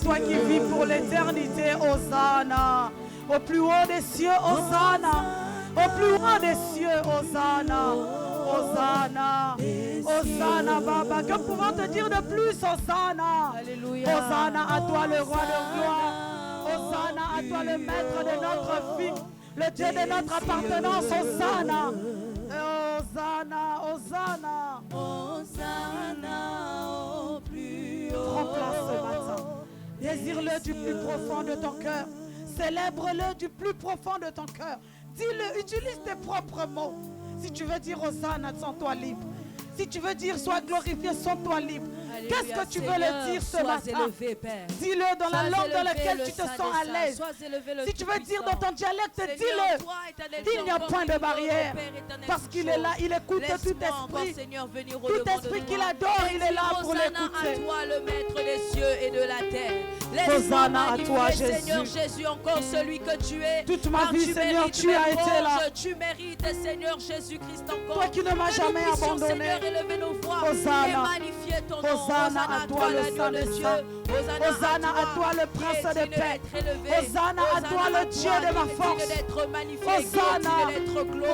toi qui vis pour l'éternité, Hosanna. Au plus haut des cieux, Hosanna. Au plus haut des cieux, Hosanna. Hosanna. Hosanna, Baba. Que pouvons te dire de plus, Hosanna? Alléluia. Hosanna à toi, le roi de gloire. Hosanna à toi, le maître de notre vie, le Dieu de notre appartenance. Hosanna. Hosanna, Hosanna. Hosanna au plus haut. Prends place ce matin. Désire-le du plus profond de ton cœur. Célèbre-le du plus profond de ton cœur. Dis-le, utilise tes propres mots. Si tu veux dire Hosanna, sens-toi libre. Si tu veux dire sois glorifié, sens-toi libre. Qu'est-ce que tu veux le dire ce matin? Dis-le dans la langue dans laquelle tu te sens à l'aise. Si tu veux dire dans ton dialecte, dis-le. Il n'y a point de barrière. Parce qu'il est là, il écoute tout esprit. Tout esprit qu'il adore, il est là pour l'écouter. Hosanna à toi, le maître des cieux et de la terre. Hosanna à toi, Seigneur Jésus. Jésus, encore celui que tu es. Toute ma Car vie, tu Seigneur, mérites tu mes as été louanges, là. Tu mérites, Seigneur Jésus-Christ, encore. Toi qui ne m'as Que jamais nous puissions, abandonné. Seigneur, élever nos voix Hosanna. et magnifier ton nom. Hosanna à toi, le Saint des Saints. Hosanna à toi, le Prince de paix. Hosanna à toi, le Dieu de ma force. Hosanna.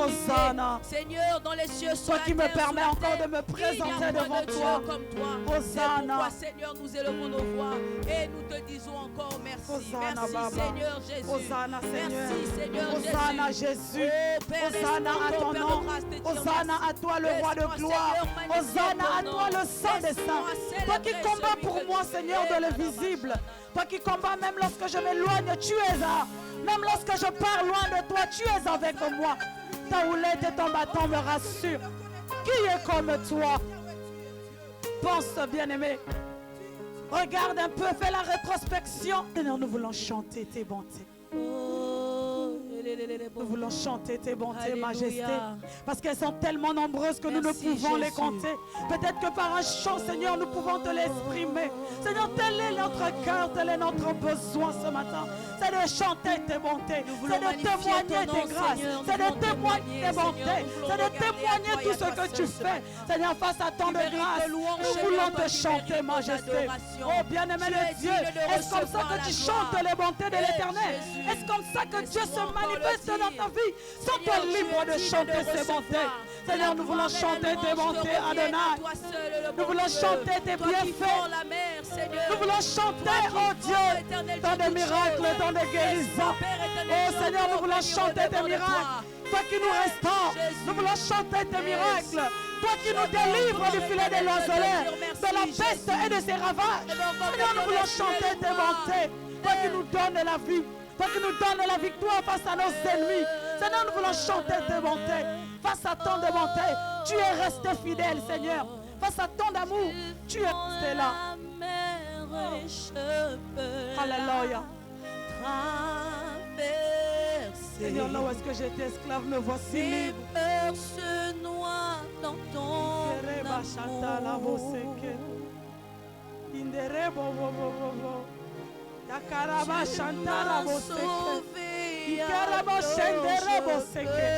Hosanna. Seigneur, dans les cieux, sur Toi la qui me terre, permets sur la encore terre, de me il présenter n'y a point devant de Dieu toi. comme toi. Hosanna. C'est pourquoi, Seigneur, nous élevons nos voix et nous te disons encore merci. Hosanna, Merci, Baba. Seigneur Jésus. Hosanna, Seigneur. Merci, Seigneur Hosanna, Jésus. Jésus. Oh, Père, Hosanna à laisse-moi, ton Père nom. de grâce, te dire Hosanna merci. à toi, le roi de Laisse-moi, gloire. Seigneur, magnifier Hosanna à ton toi, nom. le Saint des Saints. Laisse-moi Toi qui célébrer combats celui pour que moi, tu Seigneur, es. de l'invisible. Toi qui combats même lorsque je m'éloigne, tu es là. Même lorsque je pars loin de toi, tu es avec moi. Ta houlette et ton bâton me rassurent. Qui est comme toi? Pense, bien-aimé. Regarde un peu, fais la rétrospection. Seigneur, nous voulons chanter tes bontés. Nous voulons chanter tes bontés, Alléluia. majesté. Parce qu'elles sont tellement nombreuses que nous ne Merci, pouvons les Jésus. compter. Peut-être que par un chant, Seigneur, nous pouvons te l'exprimer. Seigneur, tel est notre cœur, tel est notre besoin ce matin. C'est de chanter tes bontés. C'est de témoigner tes grâces. C'est de témoigner tes bontés. C'est de témoigner tout ce que tu fais. Seigneur, face à tant de grâce, nous voulons te chanter, majesté. Oh, bien-aimé le Dieu, est-ce comme ça que tu chantes les bontés de l'Éternel? Est-ce comme ça que Dieu se manifeste dans ta vie? Sens-toi libre de chanter ses bontés. Seigneur, nous voulons chanter tes bontés, Adonai. Nous voulons chanter tes bienfaits. Nous voulons chanter, oh Dieu, tant de miracles, tant de guérisons. Oh Seigneur, nous voulons chanter tes miracles. Toi qui nous restaures, nous voulons chanter tes miracles. Toi qui nous délivres du filet des oiseleurs, de la peste et de ses ravages. Seigneur, nous voulons chanter tes bontés. Toi qui nous donnes la vie. Toi qui nous donnes la victoire face à nos ennemis. Seigneur, nous voulons chanter tes bontés. Face à tant de bontés, tu es resté fidèle, Seigneur. Face à tant d'amour, tu es resté là. Alléluia. Seigneur, là où est-ce que j'étais esclave, me voici Mes libre. peurs se noient dans ton amour. Yakaraba Shantara Boseke. Sauvé Ikaraba Shendere Boseke.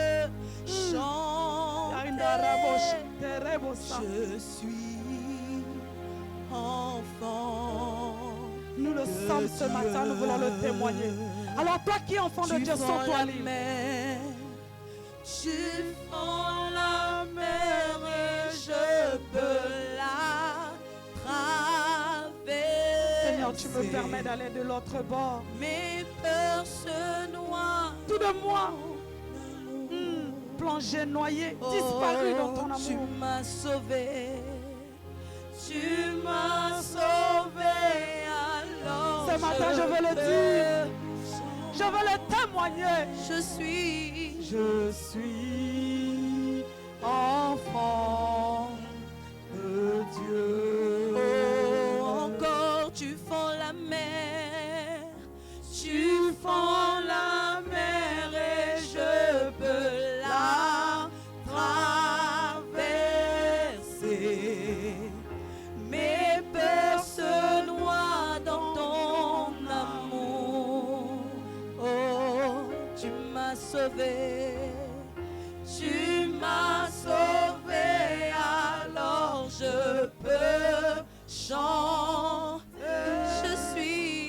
Yandara Boshere Bosa. Je suis enfant. Nous le sommes ce matin, nous voulons le témoigner. Alors toi qui es enfant de Dieu, sens-toi libre. Tu fends la mer et je peux la traverser. Seigneur, tu me permets d'aller de l'autre bord. Mes peurs se noient. Tout de moi, plongé, noyé, disparu dans ton Tu amour. m'as sauvé. Tu m'as sauvé alors. Ce matin, je veux le dire. Je veux le témoigner. Je suis enfant de Dieu. Oh, encore tu fends la mer. Tu fends la mer et je peux la traverser. Mes peurs se noient dans ton amour. Oh, tu m'as sauvé. Tu m'as sauvé, alors je peux chanter. Je suis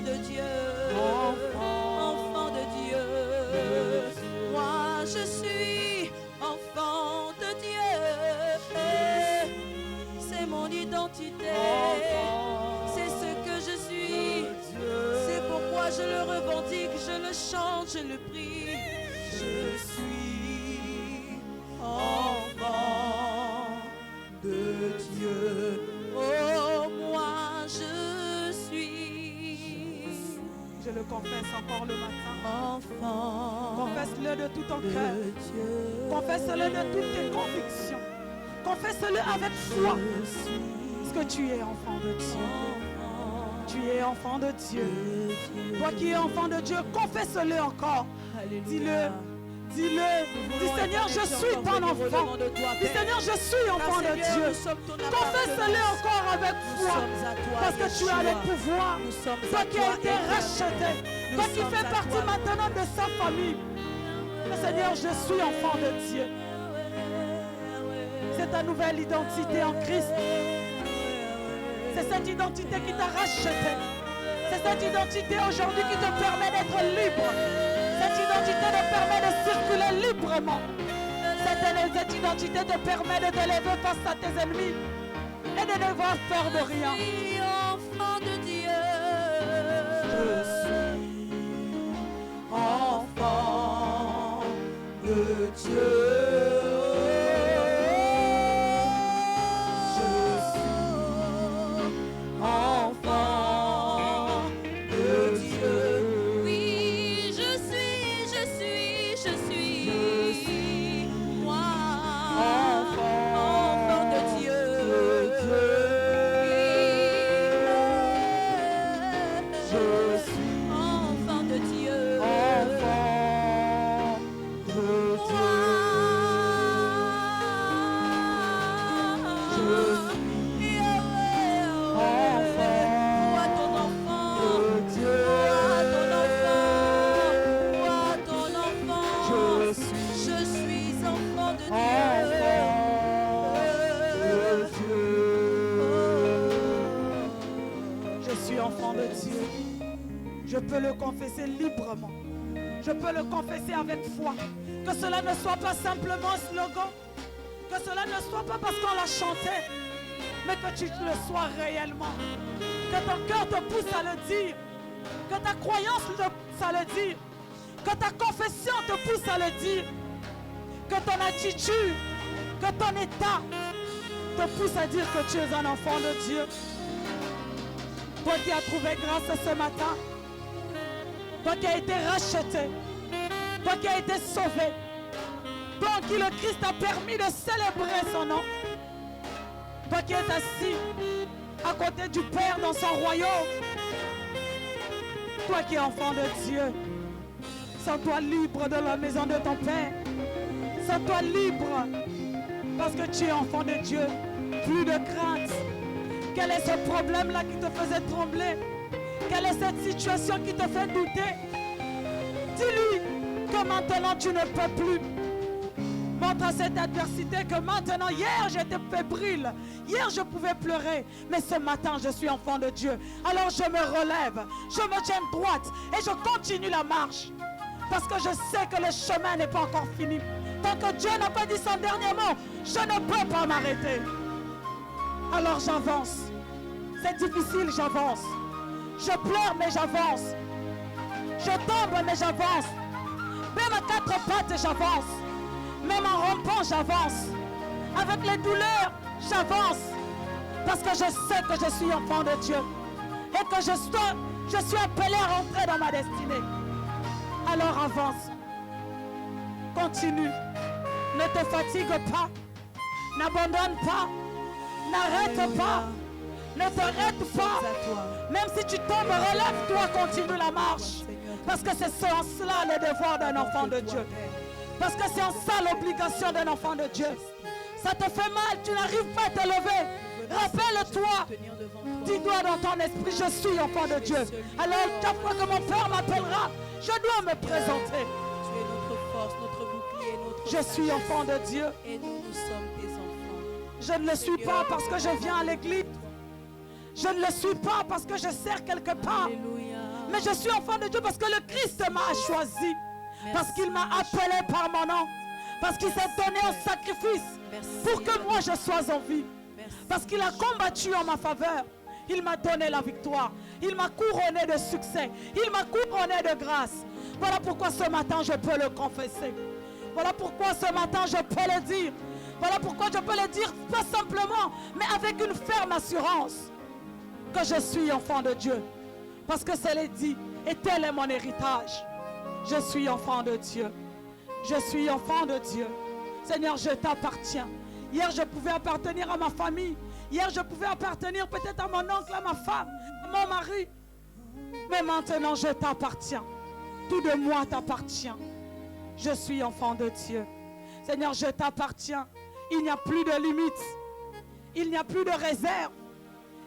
enfant de Dieu, Enfant enfant de Dieu. Moi je suis enfant de Dieu. C'est mon identité, c'est ce que je suis. C'est pourquoi je le revendique, je le chante, je le prie. Je suis enfant de Dieu. Oh, moi je suis. Je le confesse encore le matin. Enfant. Confesse-le de tout ton cœur. Confesse-le de toutes tes convictions. Confesse-le avec foi. Parce que tu es enfant de Dieu. Tu es enfant de Dieu. Toi qui es enfant de Dieu, confesse-le encore. Dis-le. Dis-le. Dis Seigneur, je suis ton enfant. Dis Seigneur, je suis enfant de Dieu. Confesse-le encore avec foi. Parce que tu as le pouvoir. Toi qui as été racheté. Toi qui fais partie maintenant de sa famille. Seigneur, je suis enfant de Dieu. C'est ta nouvelle identité en Christ. C'est cette identité qui t'a racheté. C'est cette identité aujourd'hui qui te permet d'être libre. Cette identité te permet de circuler librement. Cette identité te permet de te lever face à tes ennemis et de ne devoir peur de rien. Enfant de Dieu. Je suis enfant de Dieu. Je peux le confesser librement. Je peux le confesser avec foi. Que cela ne soit pas simplement un slogan. Que cela ne soit pas parce qu'on l'a chanté. Mais que tu le sois réellement. Que ton cœur te pousse à le dire. Que ta croyance te pousse à le dire. Que ta confession te pousse à le dire. Que ton attitude, que ton état te pousse à dire que tu es un enfant de Dieu. Toi qui as trouvé grâce ce matin. Toi qui as été racheté, toi qui as été sauvé, toi en qui le Christ a permis de célébrer son nom, toi qui es assis à côté du Père dans son royaume, toi qui es enfant de Dieu, sens-toi libre de la maison de ton Père, sens-toi libre parce que tu es enfant de Dieu, plus de crainte. Quel est ce problème-là qui te faisait trembler? Quelle est cette situation qui te fait douter? Dis-lui que maintenant tu ne peux plus. Montre à cette adversité que maintenant, hier j'étais fébrile, hier je pouvais pleurer, mais ce matin je suis enfant de Dieu. Alors je me relève, je me tiens droite et je continue la marche. Parce que je sais que le chemin n'est pas encore fini. Tant que Dieu n'a pas dit son dernier mot, je ne peux pas m'arrêter. Alors j'avance. C'est difficile, j'avance. Je pleure, mais j'avance. Je tombe, mais j'avance. Même à quatre pattes, j'avance. Même en rampant, j'avance. Avec les douleurs, j'avance. Parce que je sais que je suis enfant de Dieu. Et que je suis appelé à rentrer dans ma destinée. Alors avance. Continue. Ne te fatigue pas. N'abandonne pas. N'arrête pas. Ne t'arrête pas. Même si tu tombes, relève-toi, continue la marche. Parce que c'est en cela le devoir d'un enfant de Dieu. Parce que c'est en ça l'obligation d'un enfant de Dieu. Ça te fait mal, tu n'arrives pas à te lever. Rappelle-toi. Dis-toi dans ton esprit, je suis enfant de Dieu. Alors chaque fois que mon Père m'appellera, je dois me présenter. Tu es notre force, notre bouclier, notre Je suis enfant de Dieu. Et nous sommes tes enfants. Je ne le suis pas parce que je viens à l'église. Je ne le suis pas parce que je sers quelque part. Alléluia. Mais je suis enfant de Dieu parce que le Christ m'a choisi. Parce qu'il m'a appelé par mon nom. Parce qu'il s'est donné en sacrifice pour que moi je sois en vie. Parce qu'il a combattu en ma faveur. Il m'a donné la victoire. Il m'a couronné de succès. Il m'a couronné de grâce. Voilà pourquoi ce matin je peux le confesser. Voilà pourquoi ce matin je peux le dire. Voilà pourquoi je peux le dire pas simplement, mais avec une ferme assurance que je suis enfant de Dieu. Parce que c'est dit, et tel est mon héritage. Je suis enfant de Dieu. Je suis enfant de Dieu. Seigneur, je t'appartiens. Hier, je pouvais appartenir à ma famille. Hier, je pouvais appartenir peut-être à mon oncle, à ma femme, à mon mari. Mais maintenant, je t'appartiens. Tout de moi t'appartient. Je suis enfant de Dieu. Seigneur, je t'appartiens. Il n'y a plus de limites. Il n'y a plus de réserve.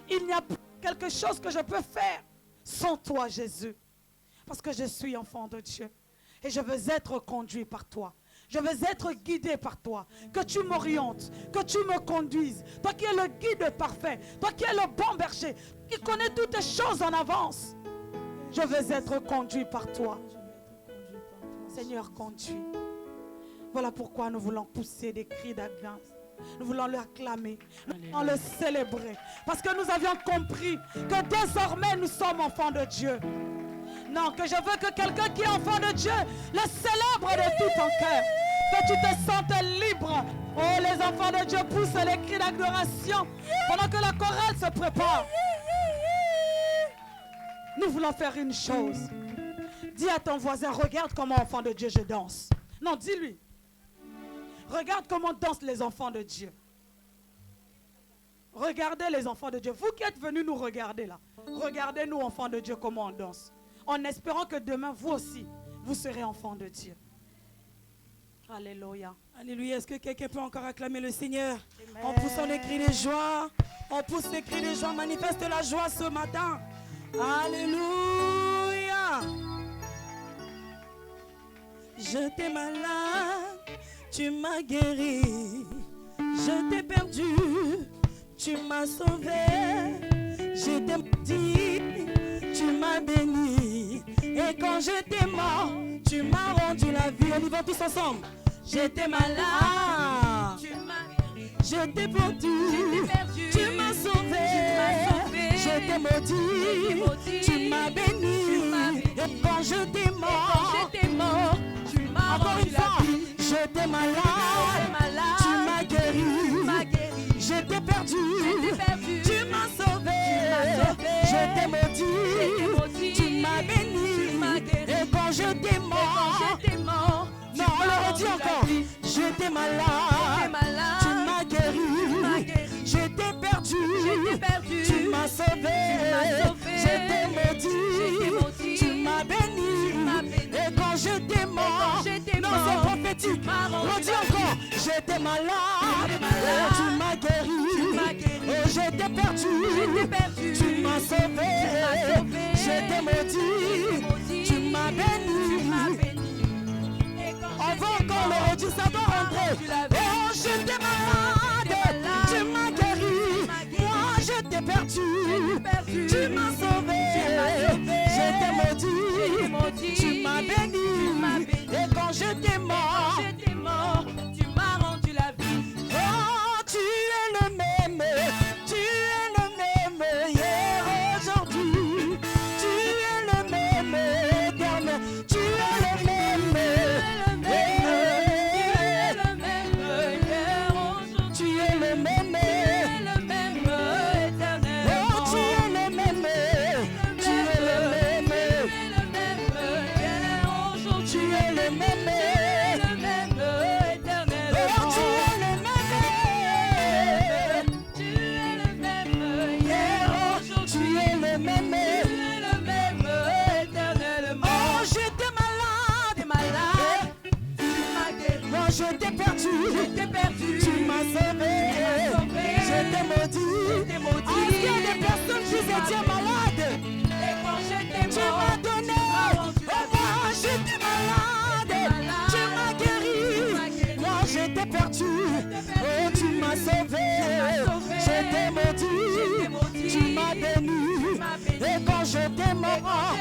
Il n'y a plus quelque chose que je peux faire sans toi, Jésus. Parce que je suis enfant de Dieu. Et je veux être conduit par toi. Je veux être guidé par toi. Que tu m'orientes, que tu me conduises. Toi qui es le guide parfait. Toi qui es le bon berger. Qui connais toutes les choses en avance. Je veux être conduit par toi. Seigneur, conduis. Voilà pourquoi nous voulons pousser des cris d'alliance. Nous voulons le acclamer. Nous voulons le célébrer. Parce que nous avions compris que désormais nous sommes enfants de Dieu. Non, que je veux que quelqu'un qui est enfant de Dieu le célèbre de tout ton cœur. Que tu te sentes libre. Oh, les enfants de Dieu poussent les cris d'adoration pendant que la chorale se prépare. Nous voulons faire une chose. Dis à ton voisin, regarde comment enfant de Dieu je danse. Non, dis-lui. Regarde comment dansent les enfants de Dieu. Regardez les enfants de Dieu. Vous qui êtes venus nous regarder là. Regardez nous enfants de Dieu comment on danse. En espérant que demain vous aussi, vous serez enfants de Dieu. Alléluia. Alléluia. Est-ce que quelqu'un peut encore acclamer le Seigneur? Amen. En poussant les cris de joie. On pousse les cris de joie. Manifeste la joie ce matin. Alléluia. J'étais malade, tu m'as guéri. Je t'ai perdu, tu m'as sauvé. J'étais maudit, tu m'as béni. Et quand j'étais mort, tu m'as rendu la vie. On y va tous ensemble. J'étais malade, Tu m'as guéri. j'étais perdu, tu m'as sauvé. J'étais maudit, tu m'as béni. Et quand j'étais mort, Tu m'as encore rendu une la fois, vie. j'étais malade, tu m'as guéri. J'étais perdu, tu m'as sauvé. J'étais maudit, tu m'as béni. Et quand j'étais mort, non, on le redit encore. J'étais malade, tu m'as guéri. J'étais perdu, tu m'as sauvé. J'étais maudit, tu m'as béni. Et quand j'étais mort, non, c'est prophétique. Redis encore. J'étais malade, tu m'as guéri. Et j'étais perdu, tu m'as sauvé. J'étais maudit, tu m'as béni. On va encore le redire, ça doit rentrer. Oh, j'étais malade, tu m'as guéri. Moi, j'étais perdu, tu m'as sauvé. J'étais maudit, tu m'as béni. Et quand j'étais mort, Tu m'as rendu la vie. oh, tu es le même hier, aujourd'hui. Tu es le même éternel, tu es le même. Tu es le même, éternel. oh, tu es le même, tu es le même, tu es le même, éternel. oh, tu es le même, Tu es le même hier, oh, tu es le même, éternellement. oh, j'étais malade, moi j'étais perdu, tu m'as sauvé, j'étais maudit, est-ce qu'il y a des personnes qui étaient malades? Tu m'as donné, oh moi j'étais malade, tu m'as guéri, moi j'étais perdu, oh tu m'as sauvé, j'étais maudit, tu m'as béni, et quand j'étais mort,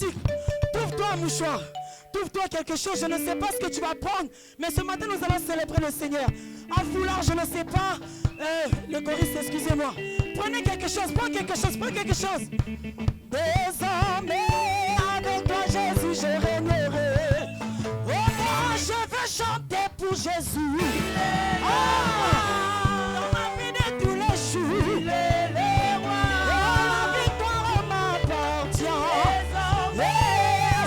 politique. Trouve-toi un mouchoir. Trouve-toi quelque chose. Je ne sais pas ce que tu vas prendre. Mais ce matin, nous allons célébrer le Seigneur. Un foulard, je ne sais pas. Le choriste, excusez-moi. Prenez quelque chose. Prends quelque chose. Prends quelque chose. Désormais, avec toi, Jésus, je régnerai. Oh, moi, je veux chanter pour Jésus. Dans ma vie de tous les jours. La victoire m'appartient.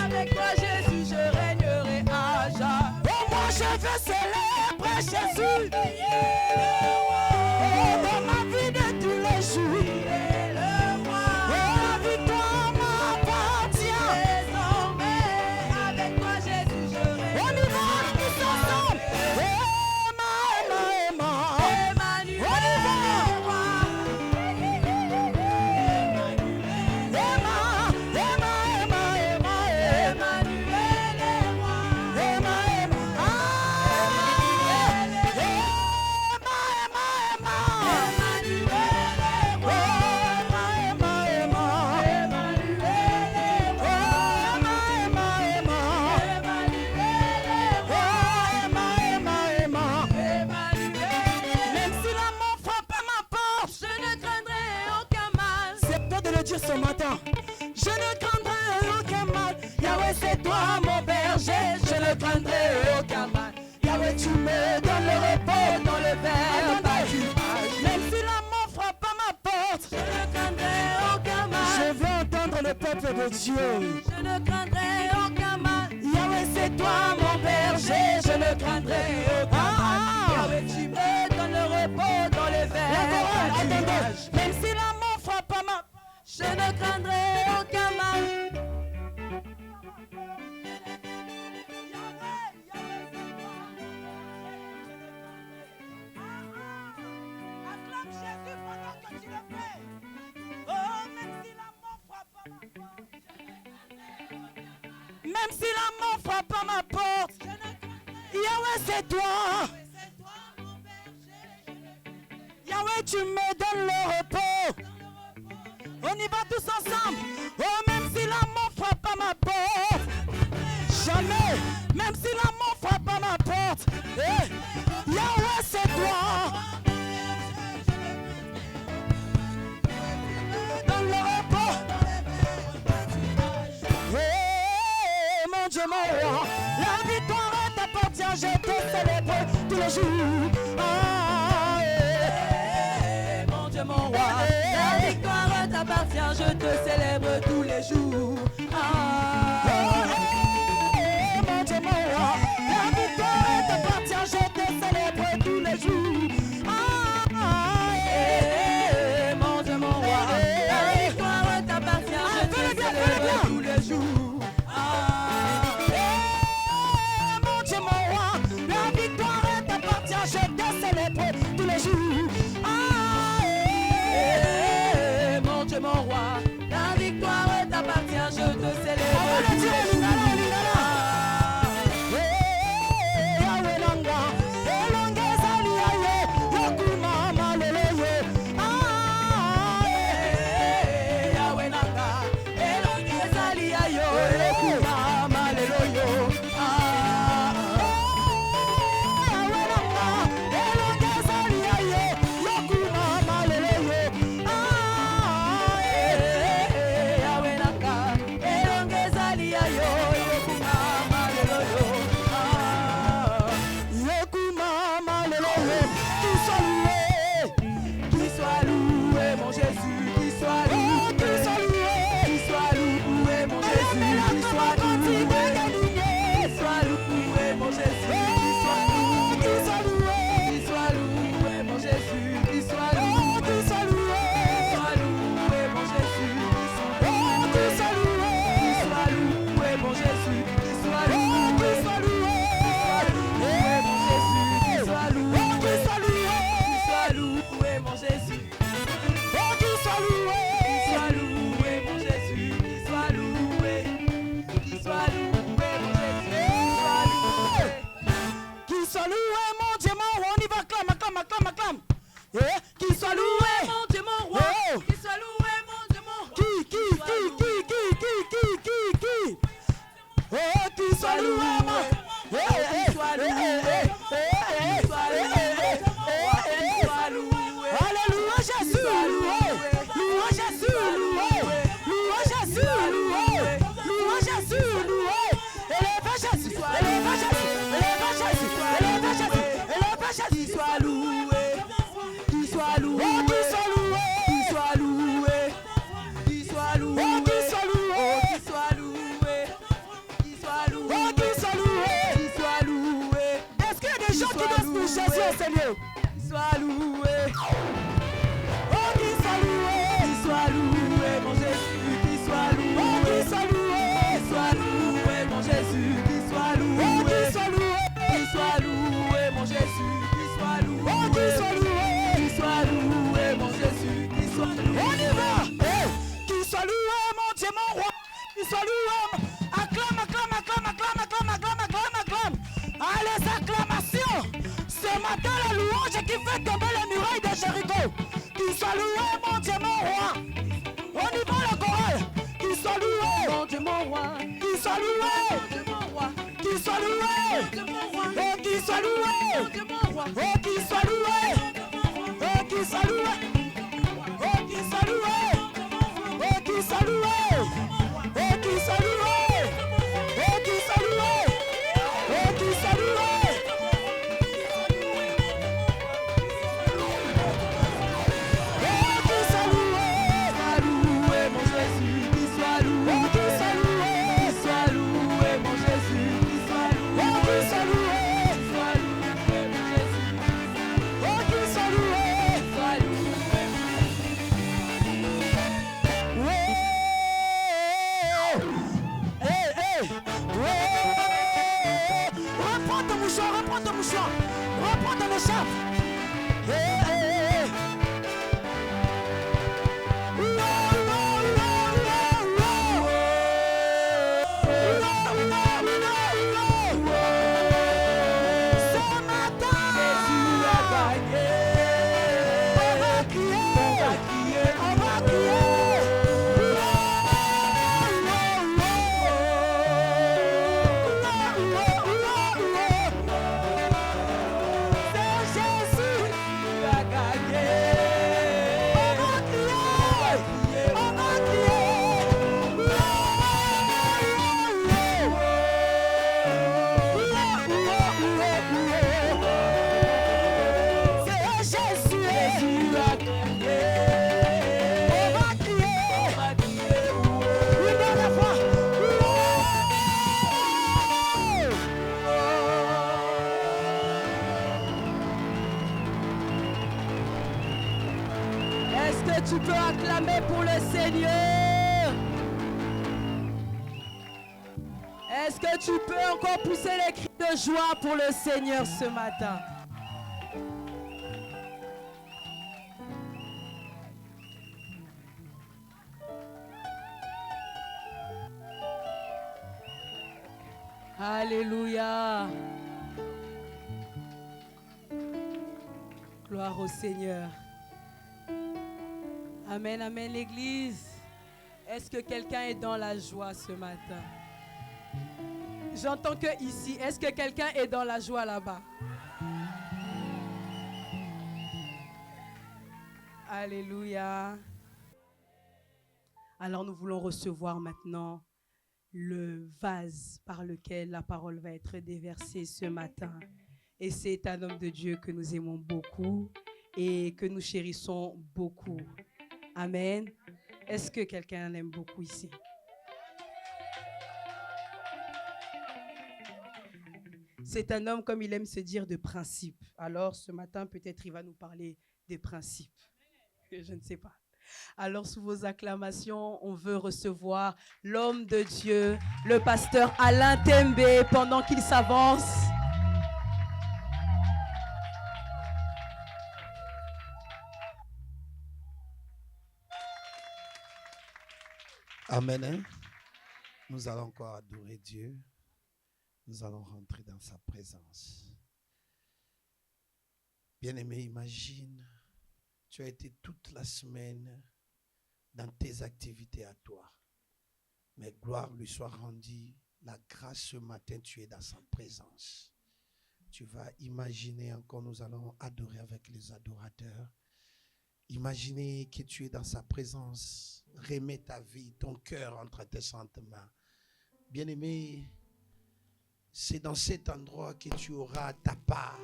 Avec toi, Jésus, je régnerai à jamais. Oh, moi, je veux célébrer Jésus. Dans ma vie de tous les jours. Ce matin, je ne craindrai aucun mal. Yahweh, c'est toi mon berger. Je ne craindrai aucun mal. Yahweh, tu me donnes le repos dans le verre. Même si la mort frappe à ma porte, je ne craindrai aucun mal. Je veux entendre le peuple de Dieu. Je ne craindrai aucun mal. Yahweh, c'est toi mon berger. Je ne craindrai aucun mal. Yahweh, tu me donnes le repos dans le verre. Même si la mort frappe à ma porte, je ne craindrai aucun mal. Acclame Jésus pendant que tu le fais. Oh, même si la mort frappe à ma porte. Même si la mort frappe à ma porte. Yahweh, c'est toi. Yahweh, tu me donnes le repos. On y va tous ensemble. Oh, même si la mort frappe à ma porte. Jamais. Même si la mort frappe à ma porte. Yahweh, c'est toi. Dans le repos. Mon Dieu, mon roi. La victoire t'appartient. Je te célèbre tous les jours. Mon Dieu, mon roi. La victoire t'appartient, je te célèbre tous les jours. Mon Dieu, mon roi, la victoire t'appartient, je te célèbre tous les jours. Mon Dieu, mon roi, la victoire t'appartient, je te célèbre tous les jours. Mon Dieu, mon roi, la victoire t'appartient, je te célèbre tous les jours. Mon Dieu, mon roi, la victoire t'appartient, je te célèbre tous les jours. Qu'il soit loué, mon Dieu, mon roi. Qu'il soit loué, mon Dieu, mon roi. Qui soit loué, alléluia Jésus, loué Jésus, loué Jésus, loué Jésus, élevez Jésus, élevez Jésus, élevez Jésus, élevez Jésus, élevez Jésus, qu'il soit loué, qu'il soit loué, qu'il soit loué, qu'il soit loué, qu'il soit loué, qu'il soit loué, qu'il soit loué, qu'il soit loué, qu'il soit loué, qu'il soit loué. Est-ce qu'il y a des gens qui dansent pour Jésus au Seigneur? Qu'il soit loué. Qu'il soit loué, mon Jésus, qu'il soit loué, qu'il soit loué, mon Jésus, qu'il soit loué, qu'il soit loué, mon Jésus, qu'il soit loué, qu'il soit loué, mon Jésus, qu'il soit loué. On y va, qu'il soit loué, mon Dieu, mon roi, qu'il soit loué. Acclame, acclame, acclame, acclame, acclame, acclame, acclame, acclame. Allez, acclamations. Ce matin, la louange qui fait tomber les murailles de Jéricho. Qu'il soit loué, mon Dieu, mon roi. On y va la chorale. Qu'il soit loué, mon Dieu, mon roi. Qu'il soit loué, mon Dieu, mon roi. Qu'il soit loué, mon Dieu, mon roi. Oh, qu'il soit loué, mon Dieu, mon roi. Oh, qu'il soit loué, oh, qu'il soit loué, oh, qu'il soit loué, oh, qu'il soit loué, oh, qu'il soit loué, oh, qu'il soit loué, oh, qu'il soit loué. Reprends ton mouchoir, reprends ton écharpe. Tu peux acclamer pour le Seigneur. Est-ce que tu peux encore pousser les cris de joie pour le Seigneur ce matin? Alléluia. Gloire au Seigneur. Amen, amen, l'Église. Est-ce que quelqu'un est dans la joie ce matin? J'entends que ici. Est-ce que quelqu'un est dans la joie là-bas? Alléluia. Alors nous voulons recevoir maintenant le vase par lequel la parole va être déversée ce matin. Et c'est un homme de Dieu que nous aimons beaucoup et que nous chérissons beaucoup. Amen. Est-ce que quelqu'un l'aime beaucoup ici? C'est un homme, comme il aime se dire, de principe. Alors, ce matin, peut-être il va nous parler des principes. Je ne sais pas. Alors, sous vos acclamations, on veut recevoir l'homme de Dieu, le pasteur Alain Tembe, pendant qu'il s'avance. Amen. Nous allons encore adorer Dieu. Nous allons rentrer dans sa présence. Bien-aimé, imagine, tu as été toute la semaine dans tes activités à toi. Mais gloire lui soit rendue la grâce ce matin, tu es dans sa présence. Tu vas imaginer encore, nous allons adorer avec les adorateurs. Imaginez que tu es dans sa présence. Remets ta vie, ton cœur entre tes saintes mains. Bien-aimé, c'est dans cet endroit que tu auras ta part.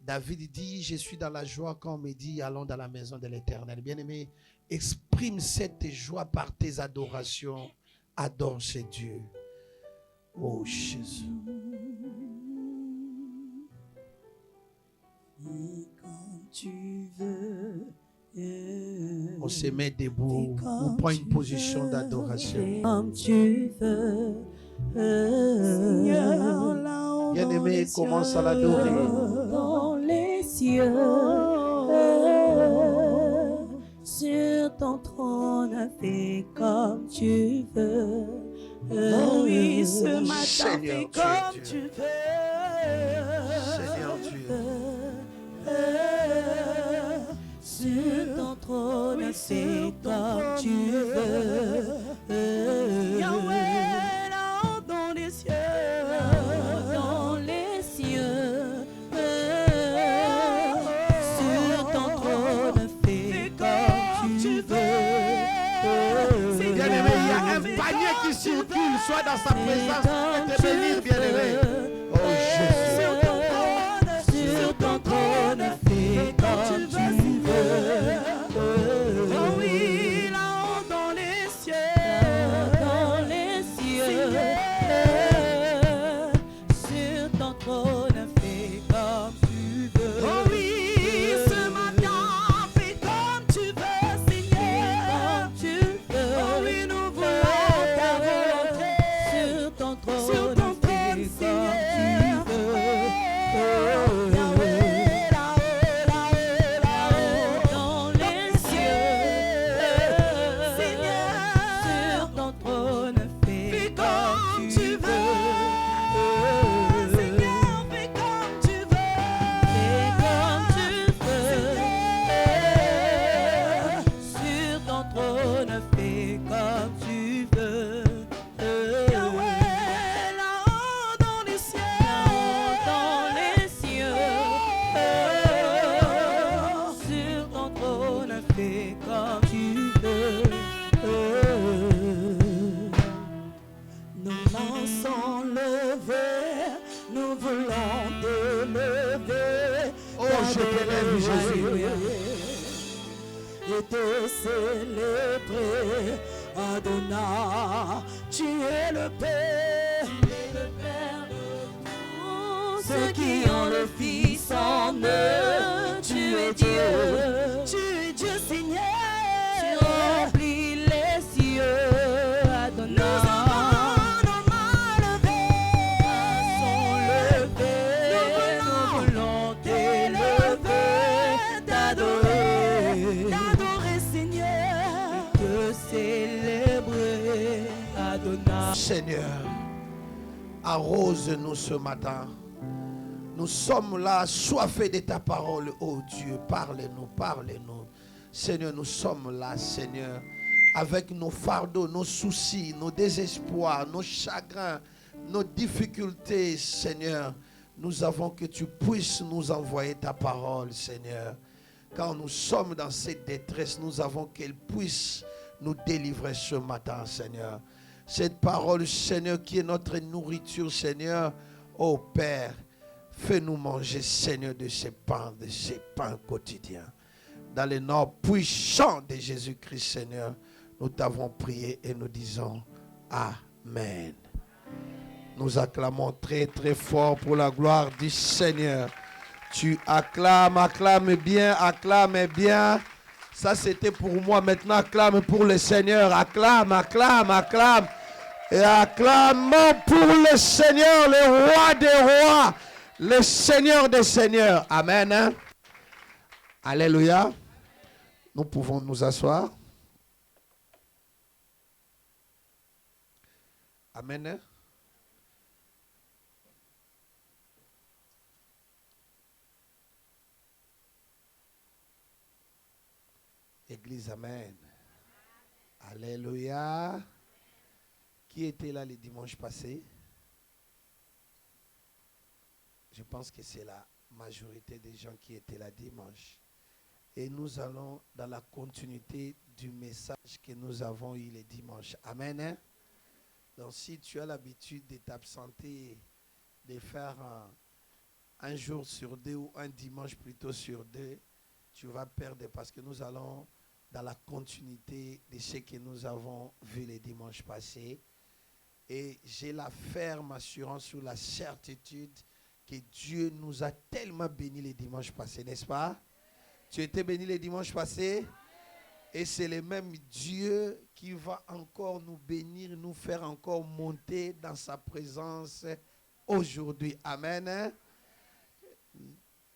David dit, je suis dans la joie quand on me dit, allons dans la maison de l'Éternel. Bien-aimé, exprime cette joie par tes adorations. Adore ce Dieu. Oh Jésus. Quand tu veux, On se met debout. On prend une position d'adoration. comme tu veux, Bien-aimé, commence à l'adorer. dans les cieux, sur ton trône, fais comme tu veux. Oh oui, ce matin, Seigneur, fais comme tu es tu veux. Seigneur, tu es. Sur ton trône, fais comme tu veux. Yahweh, là-haut dans les cieux. Dans les cieux, sur ton trône, fais comme tu veux. Bien-aimé, il y a un panier qui circule, soit dans sa présence, pour te bénir, bien-aimé. Oh Jésus. Sur ton trône, fais comme tu veux. Oh oui, là-haut dans les cieux. Dans les cieux, sur ton trône, fais comme tu veux. Oh oui, ce matin, fais comme tu veux, Seigneur. Comme tu veux. Oh oui, nous voulons ta volonté. Sur ton trône, Sur ton trône, fais comme Seigneur. tu veux. Yahweh, là-haut, là-haut, Dans les cieux, Seigneur. sur ton trône, fais Fais comme comme tu tu veux. veux, Seigneur, fais comme tu veux. Fais comme tu veux. Sur ton trône, fais comme tu veux. Yahweh, là-haut dans les cieux. Dans les cieux, sur ton trône, fais comme tu veux. Nos mains sont levées, nous voulons te lever. Oh, je t'élève, Jésus. Et te célébrer. Adonai, tu es le Père. Ceux qui ont le Fils en eux, tu es Dieu. Tu es Dieu, Seigneur. Tu remplis les cieux, Adonai. Nous avons nos mains levées. Sont levés, nous voulons t'élever, t'adorer, T'adorer, Seigneur. te célébrer, Adonai. Seigneur, arrose-nous ce matin. Nous sommes là, soifés de ta parole, oh Dieu. Parle-nous, parle-nous. Seigneur, nous sommes là, Seigneur, avec nos fardeaux, nos soucis, nos désespoirs, nos chagrins, nos difficultés, Seigneur. Nous avons que tu puisses nous envoyer ta parole, Seigneur. Quand nous sommes dans cette détresse, nous avons qu'elle puisse nous délivrer ce matin, Seigneur. Cette parole, Seigneur, qui est notre nourriture, Seigneur, ô Père, fais-nous manger, Seigneur, de ces pains quotidiens. Dans le nom puissant de Jésus-Christ, Seigneur, nous t'avons prié et nous disons Amen. Nous acclamons très très fort pour la gloire du Seigneur. Tu acclames, acclame bien, acclame bien. Ça c'était pour moi, maintenant acclame pour le Seigneur. Acclame, acclame, acclame. Et acclamons pour le Seigneur, le roi des rois, le Seigneur des seigneurs. Amen. Hein? Alléluia. Nous pouvons nous asseoir. Amen. Hein? Église, amen. Alléluia. Qui était là le dimanche passé? Je pense que c'est la majorité des gens qui étaient là dimanche. Et nous allons dans la continuité du message que nous avons eu le dimanche. Amen. Hein? Donc si tu as l'habitude de t'absenter, de faire un jour sur deux ou un dimanche plutôt sur deux, tu vas perdre parce que nous allons dans la continuité de ce que nous avons vu le dimanche passé. Et j'ai la ferme assurance sur la certitude que Dieu nous a tellement bénis le dimanche passé, n'est-ce pas? Tu étais béni le dimanche passé? Et c'est le même Dieu qui va encore nous bénir, nous faire encore monter dans sa présence aujourd'hui. Amen.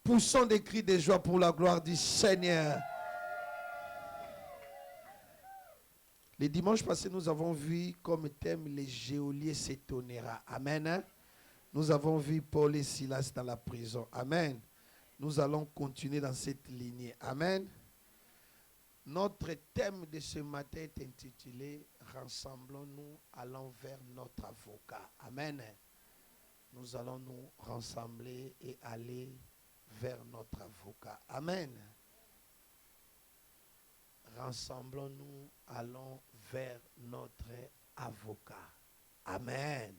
Poussons des cris de joie pour la gloire du Seigneur. Le dimanche passé, nous avons vu comme thème les geôliers s'étonnera. Amen. Nous avons vu Paul et Silas dans la prison. Amen. Nous allons continuer dans cette lignée. Amen. Notre thème de ce matin est intitulé « Rassemblons-nous, allons vers notre avocat ». Amen. Nous allons nous rassembler et aller vers notre avocat. Amen. Rassemblons-nous, allons vers notre avocat. Amen.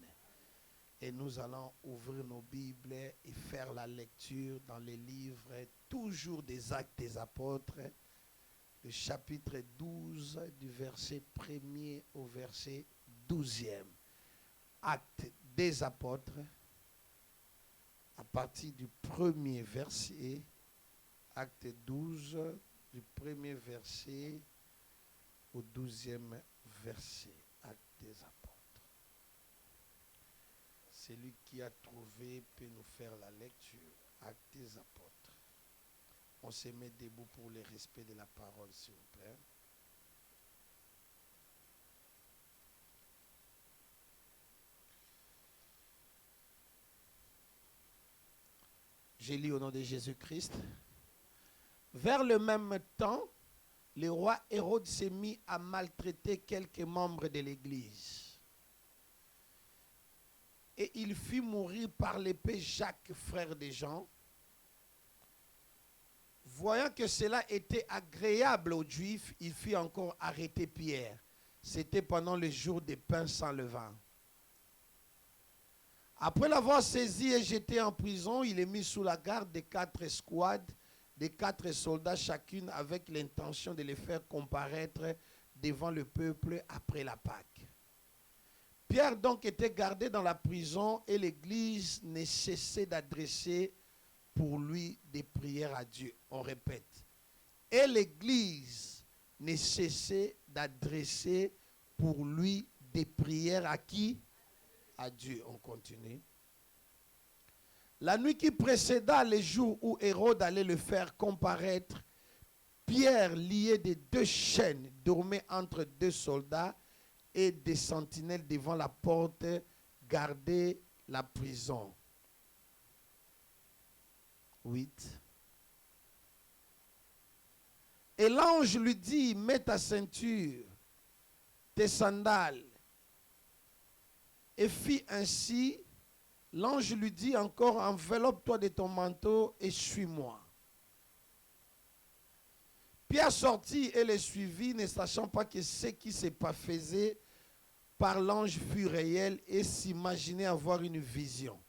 Et nous allons ouvrir nos Bibles et faire la lecture dans les livres toujours des Actes des Apôtres, le chapitre 12 du verset 1er au verset 12e. Actes des Apôtres, à partir du premier verset, Acte 12, du premier verset au 12e verset. Actes des Apôtres. Celui qui a trouvé peut nous faire la lecture. Actes des Apôtres. On se met debout pour le respect de la parole, s'il vous plaît. Je lis au nom de Jésus-Christ. Vers le même temps, le roi Hérode s'est mis à maltraiter quelques membres de l'Église. Et il fit mourir par l'épée Jacques, frère de Jean. Voyant que cela était agréable aux Juifs, il fit encore arrêter Pierre. C'était pendant le jour des pains sans levain. Après l'avoir saisi et jeté en prison, il est mis sous la garde de 4 escouades, de 4 soldats chacune, avec l'intention de les faire comparaître devant le peuple après la Pâque. Pierre donc était gardé dans la prison et l'Église ne cessait d'adresser pour lui des prières à Dieu. On répète. Et l'Église ne cessait d'adresser pour lui des prières à qui? À Dieu. On continue. La nuit qui précéda le jour où Hérode allait le faire comparaître, Pierre, lié de 2 chaînes, dormait entre 2 soldats et des sentinelles devant la porte gardaient la prison. 8. Et l'ange lui dit, mets ta ceinture, tes sandales. Et fit ainsi. L'ange lui dit encore, enveloppe-toi de ton manteau et suis-moi. Pierre sortit et le suivit, ne sachant pas que ce qui se faisait par l'ange fut réel et s'imaginait avoir une vision.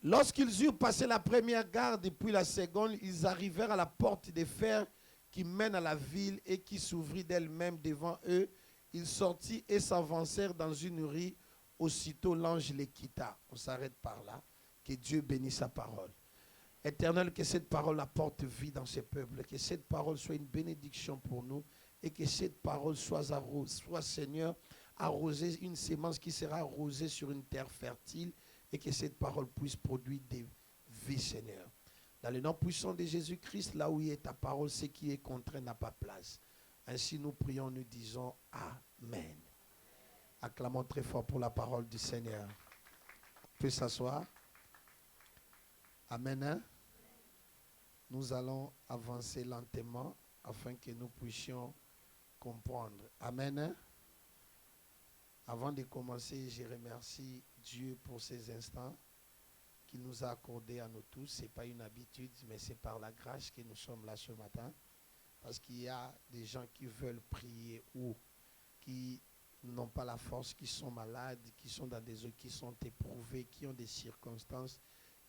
Lorsqu'ils eurent passé la première garde et puis la seconde, ils arrivèrent à la porte de fer qui mène à la ville et qui s'ouvrit d'elle-même devant eux. Ils sortirent et s'avancèrent dans une rue. Aussitôt l'ange les quitta. On s'arrête par là. Que Dieu bénisse sa parole. Éternel, que cette parole apporte vie dans ce peuple. Que cette parole soit une bénédiction pour nous. Et que cette parole soit Seigneur, arrosée, une sémence qui sera arrosée sur une terre fertile. Et que cette parole puisse produire des vies, Seigneur. Dans le nom puissant de Jésus-Christ, là où il est ta parole, ce qui est contraint n'a pas place. Ainsi nous prions, nous disons Amen. Acclamons très fort pour la parole du Seigneur. On peut s'asseoir. Amen. Hein? Nous allons avancer lentement afin que nous puissions comprendre. Amen. Hein? Avant de commencer, je remercie Dieu pour ces instants qu'il nous a accordés à nous tous. Ce n'est pas une habitude, mais c'est par la grâce que nous sommes là ce matin. Parce qu'il y a des gens qui veulent prier ou qui n'ont pas la force, qui sont malades, qui sont dans des eaux, qui sont éprouvés, qui ont des circonstances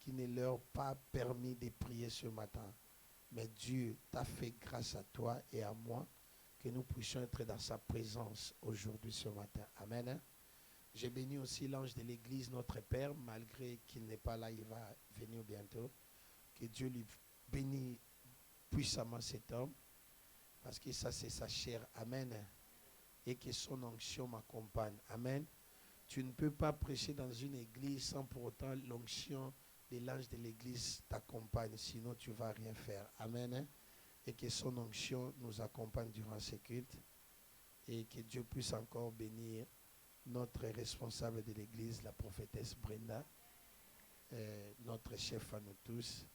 qui ne leur ont pas permis de prier ce matin. Mais Dieu t'a fait grâce à toi et à moi que nous puissions être dans sa présence aujourd'hui ce matin. Amen. J'ai béni aussi l'ange de l'église, notre Père, malgré qu'il n'est pas là, il va venir bientôt. Que Dieu lui bénisse puissamment cet homme, parce que ça c'est sa chair. Amen. Et que son onction m'accompagne. Amen. Tu ne peux pas prêcher dans une église sans pour autant l'onction de l'ange de l'église t'accompagne, sinon tu ne vas rien faire. Amen. Et que son onction nous accompagne durant ces cultes. Et que Dieu puisse encore bénir notre responsable de l'église, la prophétesse Brenda, notre chef à nous tous,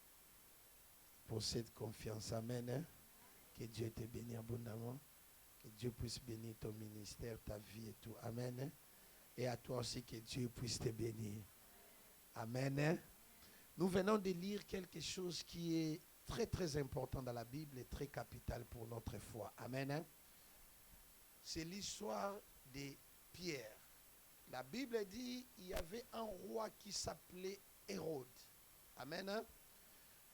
pour cette confiance. Amen. Que Dieu te bénisse abondamment. Que Dieu puisse bénir ton ministère, ta vie et tout. Amen. Et à toi aussi, que Dieu puisse te bénir. Amen. Nous venons de lire quelque chose qui est très très important dans la Bible et très capital pour notre foi. Amen. C'est l'histoire de Pierre. La Bible dit qu'il y avait un roi qui s'appelait Hérode. Amen.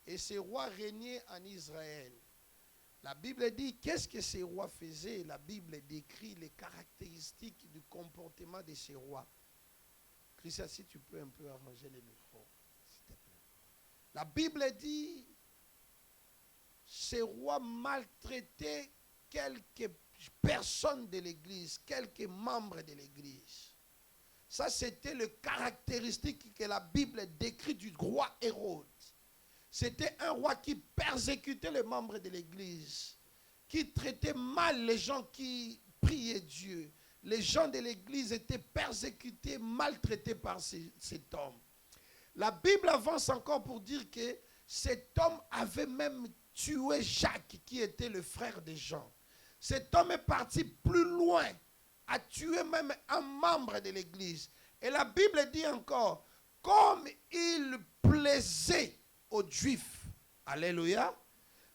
Et ce roi régnait en Israël. La Bible dit, qu'est-ce que ces rois faisaient? La Bible décrit les caractéristiques du comportement de ces rois. Christian, si tu peux un peu arranger les micros, s'il te plaît. La Bible dit, ces rois maltraitaient quelques personnes de l'église, quelques membres de l'église. Ça, c'était le caractéristique que la Bible décrit du roi Hérode. C'était un roi qui persécutait les membres de l'église, qui traitait mal les gens qui priaient Dieu. Les gens de l'église étaient persécutés, maltraités par cet homme. La Bible avance encore pour dire que cet homme avait même tué Jacques, qui était le frère de Jean. Cet homme est parti plus loin, a tué même un membre de l'église. Et la Bible dit encore, comme il plaisait aux Juifs, alléluia,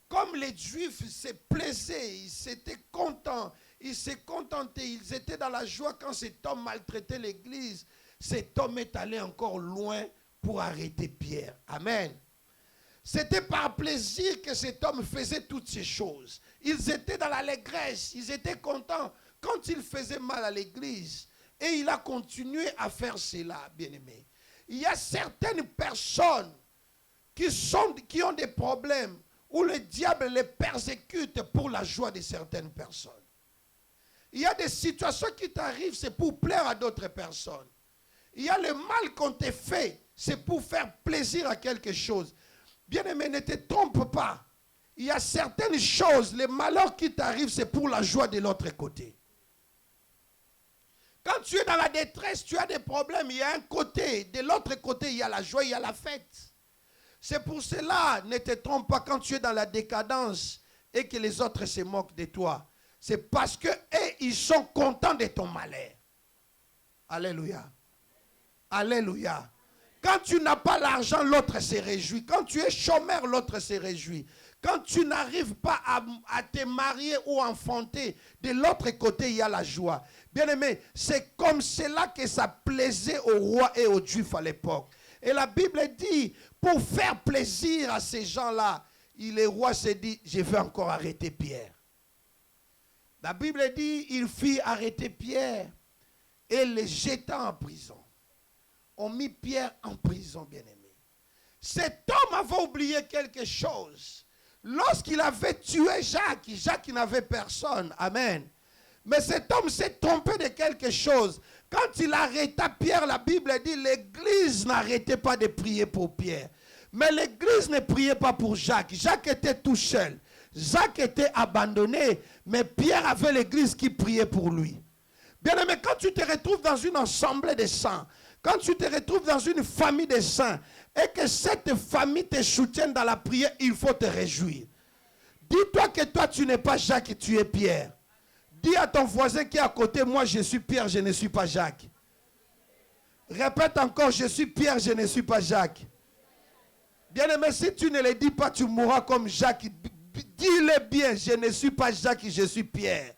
comme les Juifs se plaisaient, ils étaient contents, ils se contentaient, ils étaient dans la joie quand cet homme maltraitait l'église, cet homme est allé encore loin pour arrêter Pierre. Amen. C'était par plaisir que cet homme faisait toutes ces choses. Ils étaient dans l'allégresse, ils étaient contents quand il faisait mal à l'église. Et il a continué à faire cela, bien-aimé. Il y a certaines personnes qui ont des problèmes où le diable les persécute pour la joie de certaines personnes. Il y a des situations qui t'arrivent, c'est pour plaire à d'autres personnes. Il y a le mal qu'on te fait, c'est pour faire plaisir à quelque chose. Bien-aimé, ne te trompe pas. Il y a certaines choses, les malheurs qui t'arrivent, c'est pour la joie de l'autre côté. Quand tu es dans la détresse, tu as des problèmes, il y a un côté. De l'autre côté, il y a la joie, il y a la fête. C'est pour cela, ne te trompe pas quand tu es dans la décadence et que les autres se moquent de toi. C'est parce que ils sont contents de ton malheur. Alléluia. Alléluia. Quand tu n'as pas l'argent, l'autre se réjouit. Quand tu es chômeur, l'autre se réjouit. Quand tu n'arrives pas à te marier ou enfanter, de l'autre côté, il y a la joie. Bien-aimé, c'est comme cela que ça plaisait aux rois et aux Juifs à l'époque. Et la Bible dit, pour faire plaisir à ces gens-là, les rois se disent, je vais encore arrêter Pierre. La Bible dit, il fit arrêter Pierre et le jeta en prison. On mit Pierre en prison, bien-aimé. Cet homme avait oublié quelque chose. Lorsqu'il avait tué Jacques, Jacques n'avait personne. Amen. Mais cet homme s'est trompé de quelque chose. Quand il arrêta Pierre, la Bible dit, l'église n'arrêtait pas de prier pour Pierre. Mais l'église ne priait pas pour Jacques. Jacques était tout seul. Jacques était abandonné, mais Pierre avait l'église qui priait pour lui. Bien aimé, quand tu te retrouves dans une assemblée de saints, quand tu te retrouves dans une famille de saints, et que cette famille te soutienne dans la prière, il faut te réjouir. Dis-toi que toi, tu n'es pas Jacques, tu es Pierre. Dis à ton voisin qui est à côté, moi je suis Pierre, je ne suis pas Jacques. Répète encore, je suis Pierre, je ne suis pas Jacques. Bien-aimé, si tu ne le dis pas, tu mourras comme Jacques. Dis-le bien, je ne suis pas Jacques, je suis Pierre.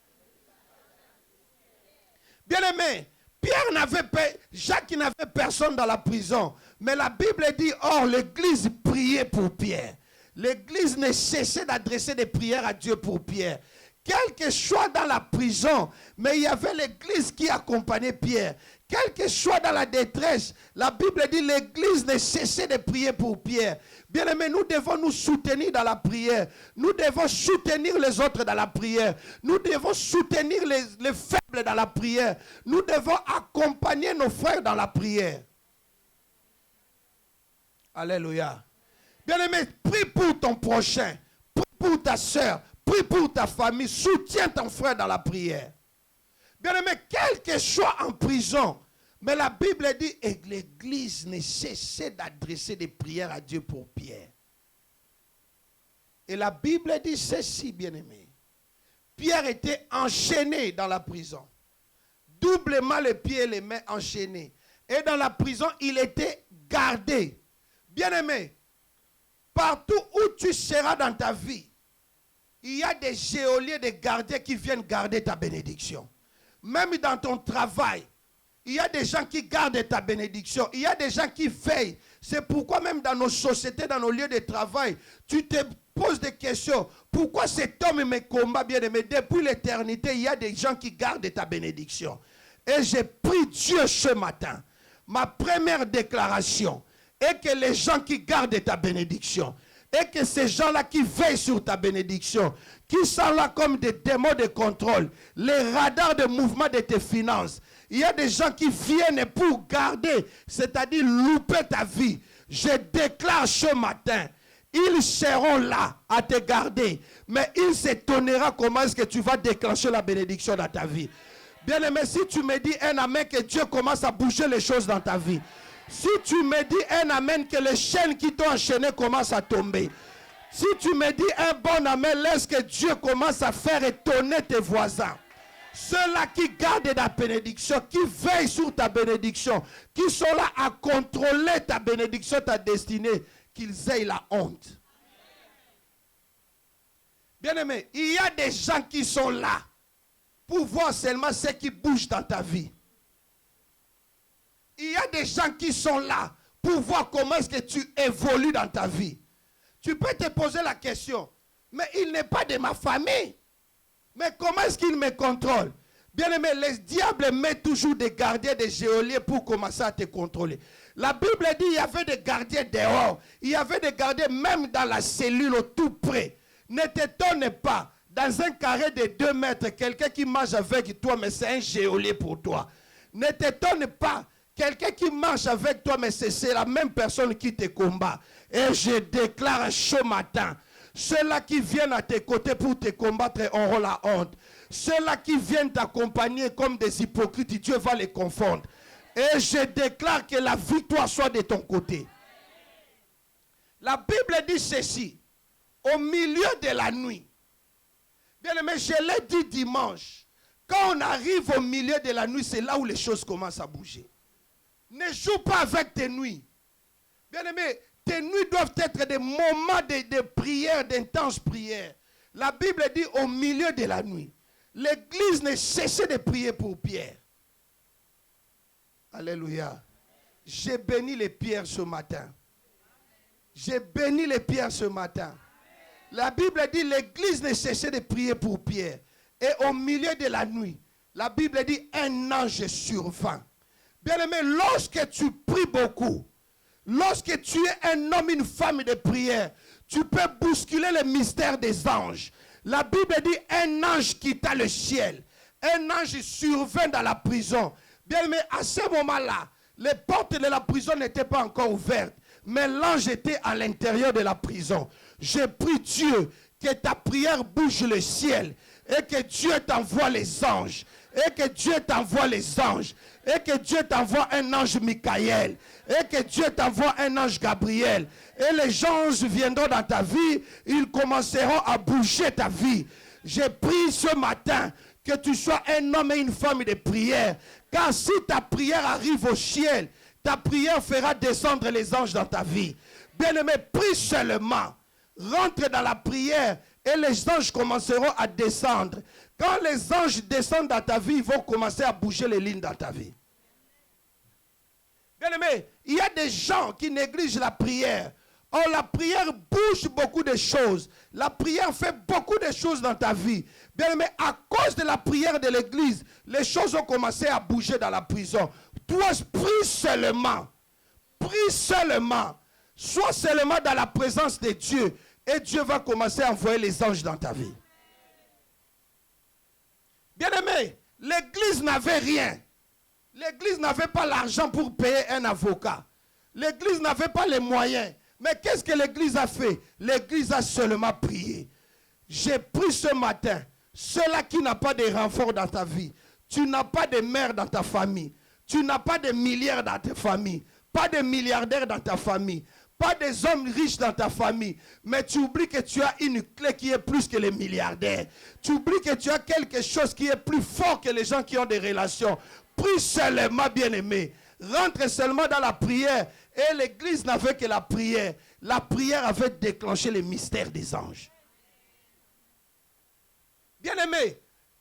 Bien-aimé, Jacques n'avait personne dans la prison. Mais la Bible dit, or l'église priait pour Pierre. L'église ne cessait d'adresser des prières à Dieu pour Pierre. Quel que soit dans la prison, mais il y avait l'église qui accompagnait Pierre. Quel que soit dans la détresse, la Bible dit l'église ne cessait de prier pour Pierre. Bien aimé, nous devons nous soutenir dans la prière. Nous devons soutenir les autres dans la prière. Nous devons soutenir les faibles dans la prière. Nous devons accompagner nos frères dans la prière. Alléluia. Bien aimé, prie pour ton prochain. Prie pour ta soeur. Prie pour ta famille. Soutiens ton frère dans la prière. Bien aimé, quel que soit en prison, mais la Bible dit et l'église ne cessait d'adresser des prières à Dieu pour Pierre. Et la Bible dit ceci, bien aimé. Pierre était enchaîné dans la prison. Doublement les pieds et les mains enchaînés. Et dans la prison, il était gardé. Bien aimé, partout où tu seras dans ta vie, il y a des geôliers, des gardiens qui viennent garder ta bénédiction. Même dans ton travail, il y a des gens qui gardent ta bénédiction. Il y a des gens qui veillent. C'est pourquoi même dans nos sociétés, dans nos lieux de travail, tu te poses des questions. Pourquoi cet homme me combat, bien aimé? Depuis l'éternité, il y a des gens qui gardent ta bénédiction. Et j'ai pris Dieu ce matin. Ma première déclaration est que les gens qui gardent ta bénédiction, et que ces gens-là qui veillent sur ta bénédiction, qui sont là comme des démons de contrôle, les radars de mouvement de tes finances, il y a des gens qui viennent pour garder, c'est-à-dire louper ta vie. Je déclare ce matin, ils seront là à te garder, mais ils s'étonneront comment est-ce que tu vas déclencher la bénédiction dans ta vie. Bien aimé, si tu me dis un amen, que Dieu commence à bouger les choses dans ta vie. Si tu me dis un amen, que les chaînes qui t'ont enchaîné commencent à tomber. Si tu me dis un bon amen, laisse que Dieu commence à faire étonner tes voisins. Ceux-là qui gardent ta bénédiction, qui veillent sur ta bénédiction, qui sont là à contrôler ta bénédiction, ta destinée, qu'ils aient la honte. Bien-aimé, il y a des gens qui sont là pour voir seulement ce qui bouge dans ta vie. Il y a des gens qui sont là pour voir comment est-ce que tu évolues dans ta vie. Tu peux te poser la question, mais il n'est pas de ma famille. Mais comment est-ce qu'il me contrôle? Bien aimé, les diables mettent toujours des gardiens, des geôliers pour commencer à te contrôler. La Bible dit qu'il y avait des gardiens dehors. Il y avait des gardiens même dans la cellule au tout près. Ne t'étonne pas, dans un carré de 2 mètres, quelqu'un qui marche avec toi, mais c'est un geôlier pour toi. Ne t'étonne pas. Quelqu'un qui marche avec toi, mais c'est la même personne qui te combat. Et je déclare ce matin, ceux-là qui viennent à tes côtés pour te combattre auront la honte. Ceux-là qui viennent t'accompagner comme des hypocrites, Dieu va les confondre. Et je déclare que la victoire soit de ton côté. La Bible dit ceci, au milieu de la nuit. Bien aimé, je l'ai dit dimanche, quand on arrive au milieu de la nuit, c'est là où les choses commencent à bouger. Ne joue pas avec tes nuits. Bien aimé, tes nuits doivent être des moments de prière, d'intense prière. La Bible dit au milieu de la nuit. L'église ne cessait de prier pour Pierre. Alléluia. J'ai béni les pierres ce matin. J'ai béni les pierres ce matin. La Bible dit l'église ne cessait de prier pour Pierre. Et au milieu de la nuit, la Bible dit un ange survint. Bien-aimé, lorsque tu pries beaucoup, lorsque tu es un homme, une femme de prière, tu peux bousculer le mystère des anges. La Bible dit un ange quitta le ciel. Un ange survint dans la prison. Bien-aimé, à ce moment-là, les portes de la prison n'étaient pas encore ouvertes. Mais l'ange était à l'intérieur de la prison. Je prie Dieu que ta prière bouge le ciel. Et que Dieu t'envoie les anges. Et que Dieu t'envoie les anges. Et que Dieu t'envoie un ange Michael. Et que Dieu t'envoie un ange Gabriel. Et les anges viendront dans ta vie. Ils commenceront à bouger ta vie. J'ai prié ce matin que tu sois un homme et une femme de prière. Car si ta prière arrive au ciel, ta prière fera descendre les anges dans ta vie. Bien-aimé, prie seulement. Rentre dans la prière et les anges commenceront à descendre. Quand les anges descendent dans ta vie, ils vont commencer à bouger les lignes dans ta vie. Bien-aimé, il y a des gens qui négligent la prière. Or, la prière bouge beaucoup de choses. La prière fait beaucoup de choses dans ta vie. Bien-aimé, à cause de la prière de l'église, les choses ont commencé à bouger dans la prison. Toi, prie seulement. Prie seulement. Sois seulement dans la présence de Dieu. Et Dieu va commencer à envoyer les anges dans ta vie. Bien-aimé, l'église n'avait rien. L'église n'avait pas l'argent pour payer un avocat. L'église n'avait pas les moyens. Mais qu'est-ce que l'église a fait? L'église a seulement prié. J'ai pris ce matin, ceux-là qui n'ont pas de renfort dans ta vie. Tu n'as pas de mère dans ta famille. Tu n'as pas de milliardaires dans ta famille. Pas de milliardaires dans ta famille. Pas des hommes riches dans ta famille. Mais tu oublies que tu as une clé qui est plus que les milliardaires. Tu oublies que tu as quelque chose qui est plus fort que les gens qui ont des relations. Prie seulement, bien-aimé. Rentre seulement dans la prière. Et l'église n'avait que la prière. La prière avait déclenché les mystères des anges. Bien-aimé,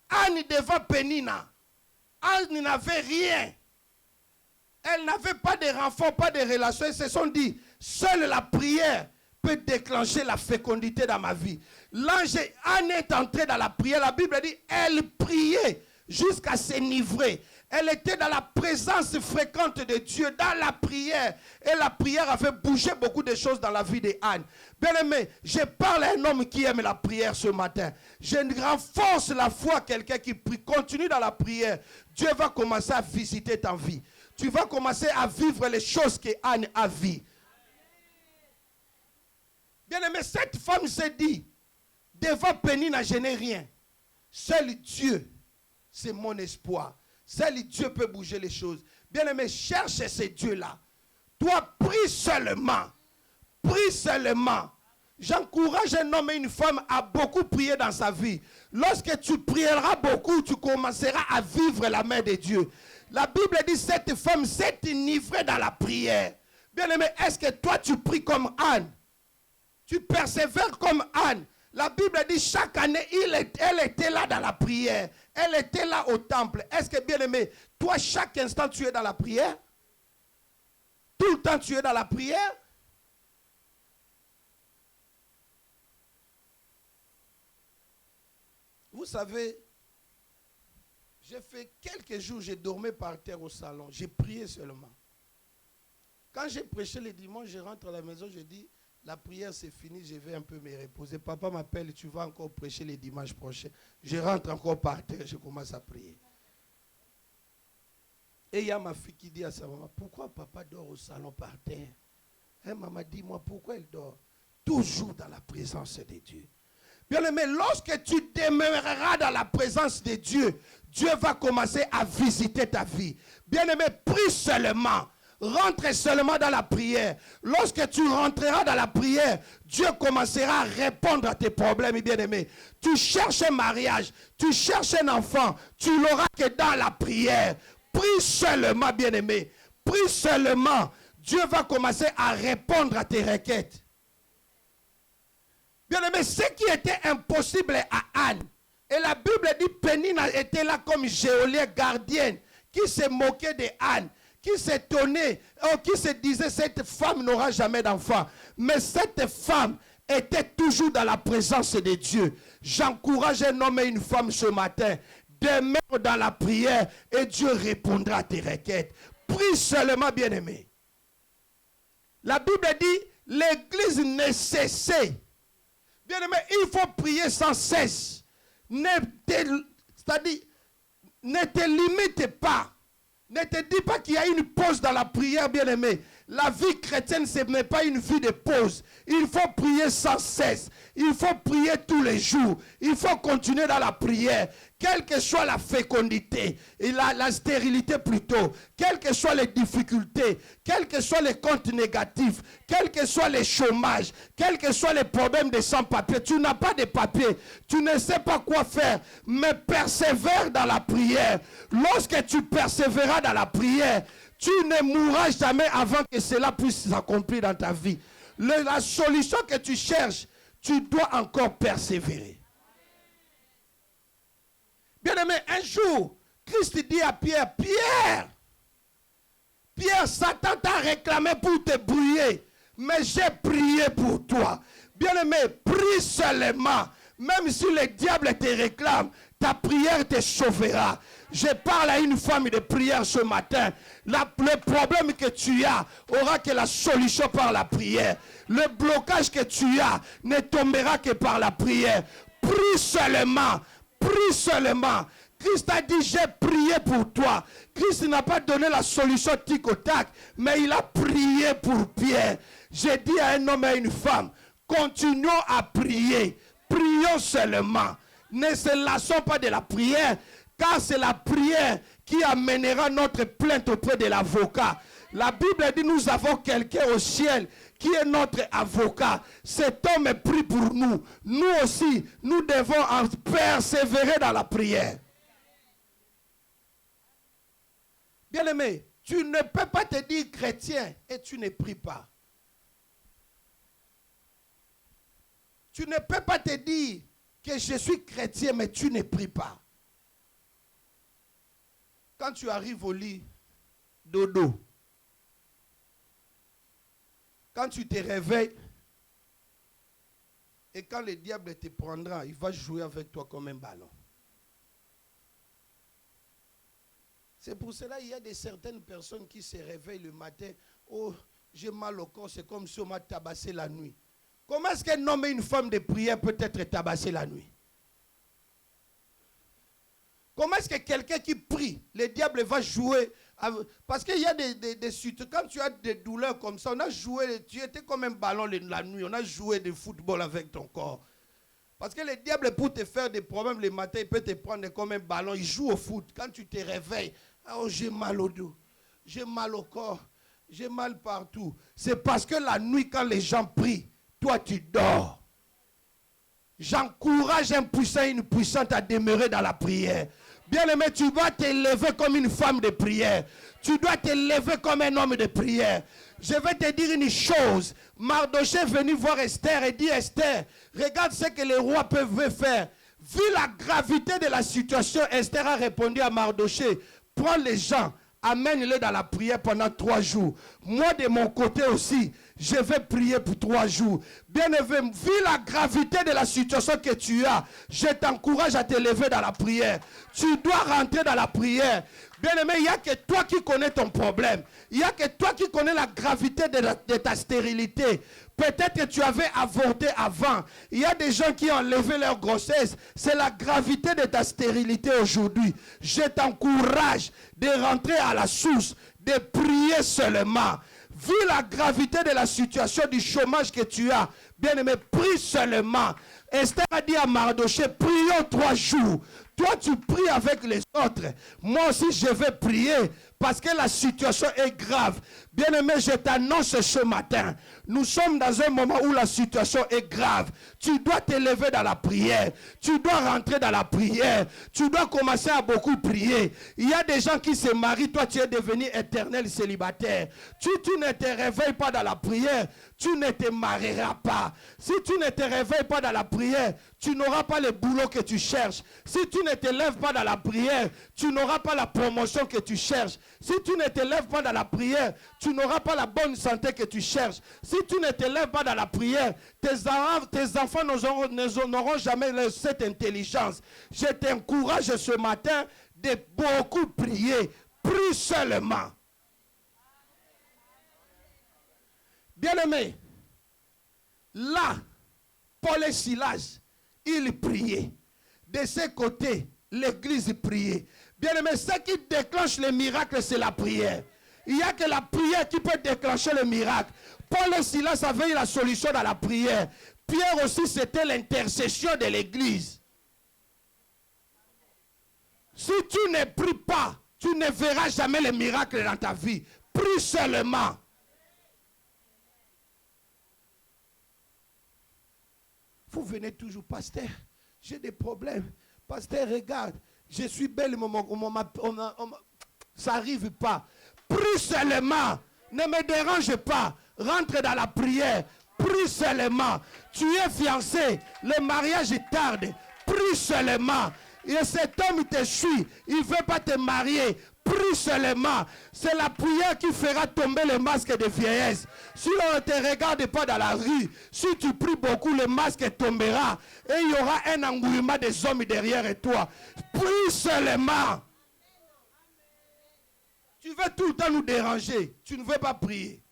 Anne devant Pénina. Anne n'avait rien. Elle n'avait pas de renfort, pas de relation. Ils se sont dit, seule la prière peut déclencher la fécondité dans ma vie. L'ange Anne est entrée dans la prière. La Bible dit, elle priait jusqu'à s'enivrer. Elle était dans la présence fréquente de Dieu, dans la prière. Et la prière avait bougé beaucoup de choses dans la vie d'Anne. Bien-aimé, je parle à un homme qui aime la prière ce matin. Je renforce la foi à quelqu'un qui prie. Continue dans la prière. Dieu va commencer à visiter ta vie. Tu vas commencer à vivre les choses que Anne a vues. Bien-aimé, cette femme s'est dit, devant Pénina, je n'ai rien. Seul Dieu, c'est mon espoir. Seul Dieu peut bouger les choses. Bien-aimé, cherche ce Dieu-là. Toi, prie seulement. Prie seulement. J'encourage un homme et une femme à beaucoup prier dans sa vie. Lorsque tu prieras beaucoup, tu commenceras à vivre la main de Dieu. La Bible dit, cette femme s'est enivrée dans la prière. Bien-aimé, est-ce que toi tu pries comme Anne? Tu persévères comme Anne? La Bible dit, chaque année, elle était là dans la prière. Elle était là au temple. Est-ce que, bien-aimé, toi, chaque instant, tu es dans la prière? Tout le temps, tu es dans la prière? Vous savez, j'ai fait quelques jours, j'ai dormi par terre au salon. J'ai prié seulement. Quand j'ai prêché le dimanche, je rentre à la maison, je dis, la prière c'est fini, je vais un peu me reposer. Papa m'appelle, tu vas encore prêcher le dimanche prochain. Je rentre encore par terre, je commence à prier. Et il y a ma fille qui dit à sa maman, pourquoi papa dort au salon par terre? Et maman dit, moi, pourquoi elle dort? Toujours dans la présence de Dieu. Bien-aimé, lorsque tu demeureras dans la présence de Dieu, Dieu va commencer à visiter ta vie. Bien-aimé, prie seulement. Rentre seulement dans la prière. Lorsque tu rentreras dans la prière, Dieu commencera à répondre à tes problèmes, bien-aimé. Tu cherches un mariage, tu cherches un enfant, tu l'auras que dans la prière. Prie seulement, bien-aimé. Prie seulement. Dieu va commencer à répondre à tes requêtes. Bien-aimé, ce qui était impossible à Anne, et la Bible dit Pénina était là comme geôlière gardienne, qui se moquait de Anne, qui s'étonnait, qui se disait cette femme n'aura jamais d'enfant. Mais cette femme était toujours dans la présence de Dieu. J'encourage un homme et une femme ce matin, demeure dans la prière et Dieu répondra à tes requêtes. Prie seulement, bien-aimé. La Bible dit, l'église ne cessait. Bien-aimé, il faut prier sans cesse. C'est-à-dire, ne te limite pas. Ne te dis pas qu'il y a une pause dans la prière, bien-aimé. La vie chrétienne, ce n'est pas une vie de pause. Il faut prier sans cesse. Il faut prier tous les jours. Il faut continuer dans la prière. Quelle que soit la fécondité, et la stérilité plutôt, quelles que soient les difficultés, quels que soient les comptes négatifs, quels que soient les chômages, quels que soient les problèmes de sans-papiers, tu n'as pas de papier, tu ne sais pas quoi faire, mais persévère dans la prière. Lorsque tu persévéreras dans la prière, tu ne mourras jamais avant que cela puisse s'accomplir dans ta vie. La solution que tu cherches, tu dois encore persévérer. Bien-aimé, un jour, Christ dit à Pierre, Pierre, Satan t'a réclamé pour te brouiller, mais j'ai prié pour toi. Bien-aimé, prie seulement. Même si le diable te réclame, ta prière te sauvera. Je parle à une femme de prière ce matin. Le problème que tu as aura que la solution par la prière. Le blocage que tu as ne tombera que par la prière. Prie seulement. Prie seulement. Christ a dit, j'ai prié pour toi. Christ n'a pas donné la solution tic au tac, mais il a prié pour Pierre. J'ai dit à un homme et à une femme, continuons à prier. Prions seulement. Ne se lassons pas de la prière, car c'est la prière qui amènera notre plainte auprès de l'avocat. La Bible dit, nous avons quelqu'un au ciel qui est notre avocat. Cet homme prie pour nous. Nous aussi, nous devons en persévérer dans la prière. Bien-aimé, tu ne peux pas te dire chrétien et tu ne pries pas. Tu ne peux pas te dire que je suis chrétien mais tu ne pries pas. Quand tu arrives au lit, dodo, quand tu te réveilles, et quand le diable te prendra, il va jouer avec toi comme un ballon. C'est pour cela qu'il y a certaines personnes qui se réveillent le matin. Oh, j'ai mal au corps, c'est comme si on m'a tabassé la nuit. Comment est-ce qu'un homme et une femme de prière peut être tabassé la nuit? Comment est-ce que quelqu'un qui prie, le diable va jouer? Parce qu'il y a des suites. Quand tu as des douleurs comme ça, on a joué, tu étais comme un ballon la nuit. On a joué du football avec ton corps. Parce que le diable, pour te faire des problèmes le matin, il peut te prendre comme un ballon. Il joue au foot. Quand tu te réveilles, oh, j'ai mal au dos, j'ai mal au corps, j'ai mal partout. C'est parce que la nuit, quand les gens prient, toi tu dors. J'encourage un puissant et une puissante à demeurer dans la prière. Bien-aimé, tu dois te lever comme une femme de prière. Tu dois te lever comme un homme de prière. Je vais te dire une chose. Mardochée est venu voir Esther et dit, Esther, regarde ce que les rois peuvent faire. Vu la gravité de la situation, Esther a répondu à Mardochée, prends les gens, amène-les dans la prière pendant 3 jours. Moi, de mon côté aussi, je vais prier pour 3 jours. Bien-aimé, vu la gravité de la situation que tu as, je t'encourage à te lever dans la prière. Tu dois rentrer dans la prière. Bien-aimé, il n'y a que toi qui connais ton problème. Il n'y a que toi qui connais la gravité de ta stérilité. Peut-être que tu avais avorté avant. Il y a des gens qui ont enlevé leur grossesse. C'est la gravité de ta stérilité aujourd'hui. Je t'encourage de rentrer à la source, de prier seulement. Vu la gravité de la situation du chômage que tu as, bien-aimé, prie seulement. Esther a dit à Mardochée, prions 3 jours. Toi, tu pries avec les autres. Moi aussi, je vais prier parce que la situation est grave. Bien-aimé, je t'annonce ce matin. Nous sommes dans un moment où la situation est grave. Tu dois te lever dans la prière. Tu dois rentrer dans la prière. Tu dois commencer à beaucoup prier. Il y a des gens qui se marient. Toi, tu es devenu éternel célibataire. Tu ne te réveilles pas dans la prière. Tu ne te marieras pas. Si tu ne te réveilles pas dans la prière, tu n'auras pas le boulot que tu cherches. Si tu ne te lèves pas dans la prière, tu n'auras pas la promotion que tu cherches. Si tu ne te lèves pas dans la prière, tu n'auras pas la bonne santé que tu cherches. Si tu ne te lèves pas dans la prière, tes enfants n'auront jamais cette intelligence. Je t'encourage ce matin de beaucoup prier. Prie seulement. Bien-aimé, là, Paul et Silas, ils priaient. De ce côté, l'église priait. Bien-aimé, ce qui déclenche les miracles, c'est la prière. Il n'y a que la prière qui peut déclencher le miracle. Paul et Silas avaient la solution dans la prière. Pierre aussi, c'était l'intercession de l'église. Si tu ne pries pas, tu ne verras jamais le miracle dans ta vie. Prie seulement. Vous venez toujours, pasteur, j'ai des problèmes. Pasteur, regarde, je suis belle, ça n'arrive pas. Prie seulement. Ne me dérange pas. Rentre dans la prière. Prie seulement. Tu es fiancé. Le mariage tarde. Prie seulement. Et cet homme te suit. Il ne veut pas te marier. Prie seulement. C'est la prière qui fera tomber le masque de vieillesse. Si on ne te regarde pas dans la rue, si tu pries beaucoup, le masque tombera. Et il y aura un engouement des hommes derrière toi. Prie seulement. Tu veux tout le temps nous déranger. Tu ne veux pas prier.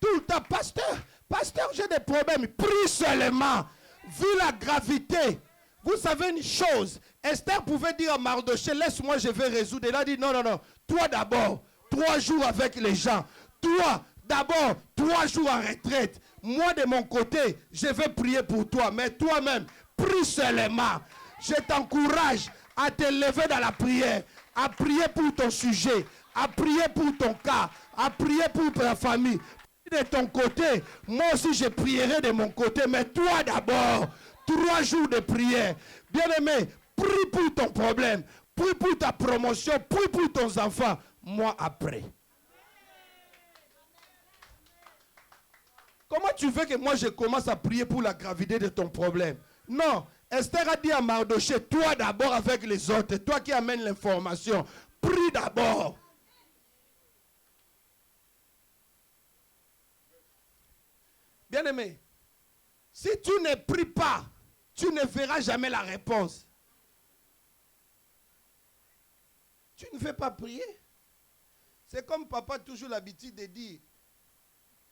Tout le temps, pasteur, j'ai des problèmes. Prie seulement. Vu la gravité, vous savez une chose, Esther pouvait dire à Mardochée, laisse-moi, je vais résoudre. Elle a dit, non, toi d'abord, 3 jours avec les gens. Toi d'abord, 3 jours en retraite. Moi de mon côté, je vais prier pour toi. Mais toi-même, prie seulement. Je t'encourage à te lever dans la prière, à prier pour ton sujet, à prier pour ton cas, à prier pour ta famille. De ton côté, moi aussi je prierai de mon côté, mais toi d'abord, 3 jours de prière. Bien-aimé, prie pour ton problème, prie pour ta promotion, prie pour ton enfant. Moi après. Comment tu veux que moi je commence à prier pour la gravité de ton problème? Non, Esther a dit à Mardochée, toi d'abord avec les autres, toi qui amènes l'information, prie d'abord. Bien-aimé, si tu ne pries pas, tu ne verras jamais la réponse. Tu ne veux pas prier. C'est comme papa a toujours l'habitude de dire,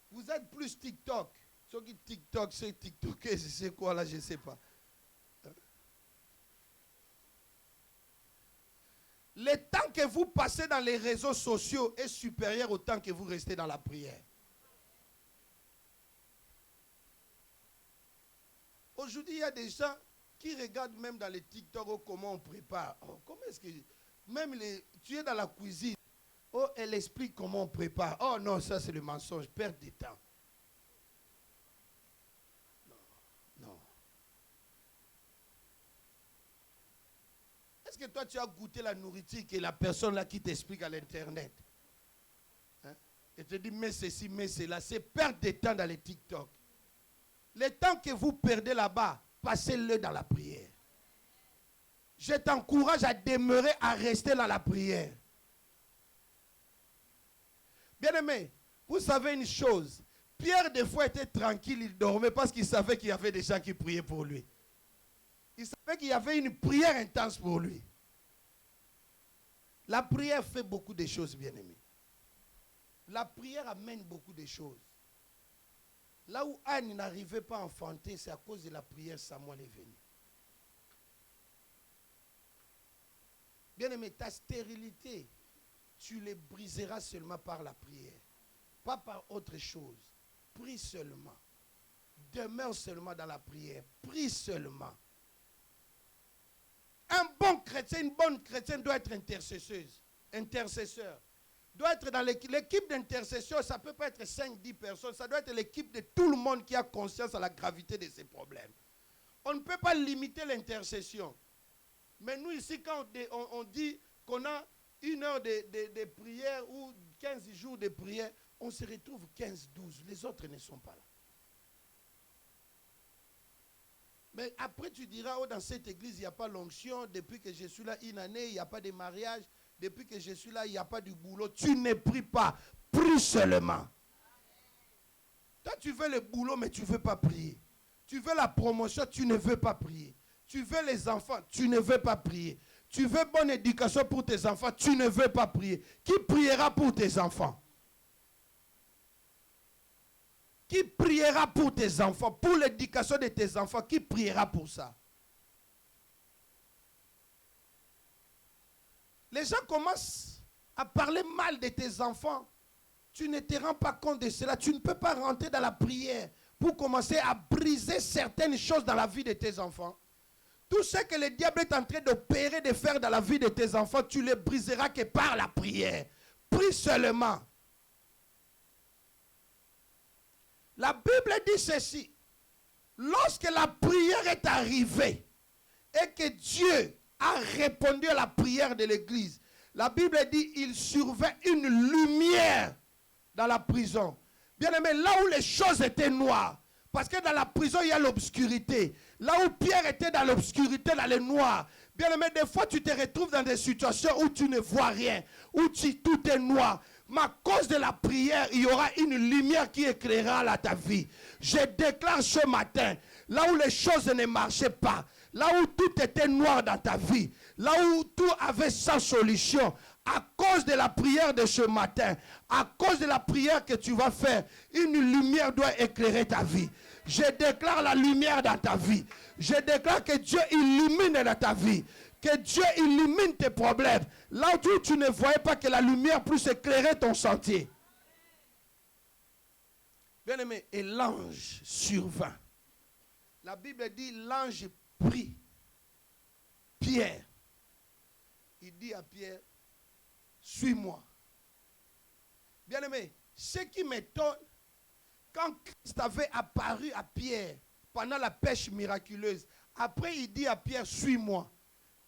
vous êtes plus TikTok. Ceux qui TikTok, c'est TikTok, c'est quoi là, je ne sais pas. Le temps que vous passez dans les réseaux sociaux est supérieur au temps que vous restez dans la prière. Aujourd'hui, il y a des gens qui regardent même dans les TikTok comment on prépare. Oh, comment est-ce que... Même tu es dans la cuisine. Oh, elle explique comment on prépare. Oh non, ça c'est le mensonge. Perte de temps. Non. Est-ce que toi tu as goûté la nourriture que la personne là qui t'explique à l'internet? Hein? Et te dit, mais ceci, mais cela. C'est perte de temps dans les TikTok. Le temps que vous perdez là-bas, passez-le dans la prière. Je t'encourage à demeurer, à rester dans la prière. Bien-aimé, vous savez une chose. Pierre, des fois, était tranquille, il dormait parce qu'il savait qu'il y avait des gens qui priaient pour lui. Il savait qu'il y avait une prière intense pour lui. La prière fait beaucoup de choses, bien-aimé. La prière amène beaucoup de choses. Là où Anne n'arrivait pas à enfanter, c'est à cause de la prière Samuel est venu. Bien-aimé, ta stérilité, tu les briseras seulement par la prière. Pas par autre chose. Prie seulement. Demeure seulement dans la prière. Prie seulement. Un bon chrétien, une bonne chrétienne doit être intercesseuse. Intercesseur. Doit être dans l'équipe d'intercession, ça ne peut pas être 5-10 personnes, ça doit être l'équipe de tout le monde qui a conscience à la gravité de ces problèmes. On ne peut pas limiter l'intercession. Mais nous ici, quand on dit qu'on a 1 heure de prière ou 15 jours de prière, on se retrouve 15-12. Les autres ne sont pas là. Mais après tu diras, oh, dans cette église, il n'y a pas l'onction. Depuis que je suis là 1 année, il n'y a pas de mariage. Depuis que je suis là, il n'y a pas de boulot. Tu ne pries pas. Prie seulement. Toi, tu veux le boulot, mais tu ne veux pas prier. Tu veux la promotion, tu ne veux pas prier. Tu veux les enfants, tu ne veux pas prier. Tu veux bonne éducation pour tes enfants, tu ne veux pas prier. Qui priera pour tes enfants? Qui priera pour tes enfants? Pour l'éducation de tes enfants, qui priera pour ça? Les gens commencent à parler mal de tes enfants. Tu ne te rends pas compte de cela. Tu ne peux pas rentrer dans la prière pour commencer à briser certaines choses dans la vie de tes enfants. Tout ce que le diable est en train d'opérer, de faire dans la vie de tes enfants, tu le briseras que par la prière. Prie seulement. La Bible dit ceci. Lorsque la prière est arrivée et que Dieu a répondu à la prière de l'église, la Bible dit il survint une lumière dans la prison. Bien aimé, là où les choses étaient noires, parce que dans la prison il y a l'obscurité. Là où Pierre était dans l'obscurité, dans le noir. Bien aimé, des fois tu te retrouves dans des situations où tu ne vois rien, où tout est noir. Mais à cause de la prière, il y aura une lumière qui éclairera ta vie. Je déclare ce matin, là où les choses ne marchaient pas, là où tout était noir dans ta vie, là où tout avait sans solution, à cause de la prière de ce matin, à cause de la prière que tu vas faire, une lumière doit éclairer ta vie. Je déclare la lumière dans ta vie. Je déclare que Dieu illumine dans ta vie. Que Dieu illumine tes problèmes. Là où tu ne voyais pas que la lumière puisse éclairer ton sentier. Bien aimé, et l'ange survint. La Bible dit l'ange prit Pierre. Il dit à Pierre, suis-moi. Bien aimé, ce qui m'étonne, quand Christ avait apparu à Pierre pendant la pêche miraculeuse, après il dit à Pierre, suis-moi.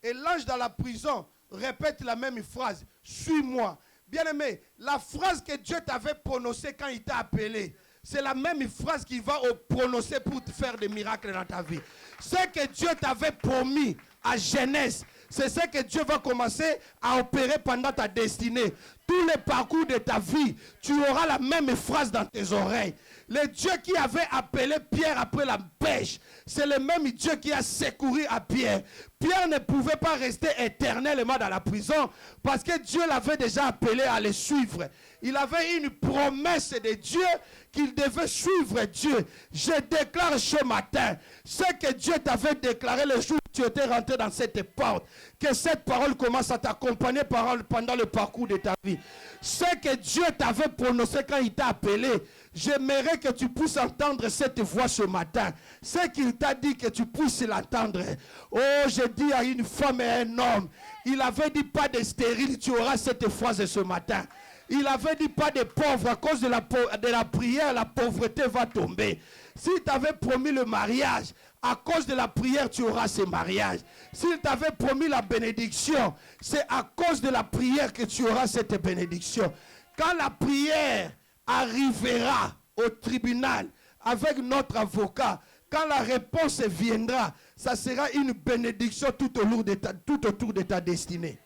Et l'ange dans la prison répète la même phrase, suis-moi. Bien aimé, la phrase que Dieu t'avait prononcée quand il t'a appelé, c'est la même phrase qu'il va prononcer pour te faire des miracles dans ta vie. Ce que Dieu t'avait promis à Genèse, c'est ce que Dieu va commencer à opérer pendant ta destinée. Tous les parcours de ta vie, tu auras la même phrase dans tes oreilles. Le Dieu qui avait appelé Pierre après la pêche, c'est le même Dieu qui a secouru à Pierre. Pierre ne pouvait pas rester éternellement dans la prison parce que Dieu l'avait déjà appelé à le suivre. Il avait une promesse de Dieu qu'il devait suivre Dieu. Je déclare ce matin, ce que Dieu t'avait déclaré le jour où tu étais rentré dans cette porte, que cette parole commence à t'accompagner pendant le parcours de ta vie. Ce que Dieu t'avait prononcé quand il t'a appelé, j'aimerais que tu puisses entendre cette voix ce matin. Ce qu'il t'a dit, que tu puisses l'entendre. Oh, je dis à une femme et à un homme, il avait dit pas de stérile, tu auras cette phrase ce matin. Il avait dit pas de pauvre, à cause de la prière, la pauvreté va tomber. S'il t'avait promis le mariage, à cause de la prière, tu auras ce mariage. S'il t'avait promis la bénédiction, c'est à cause de la prière que tu auras cette bénédiction. Quand la prière arrivera au tribunal avec notre avocat, quand la réponse viendra, ça sera une bénédiction tout autour de ta destinée.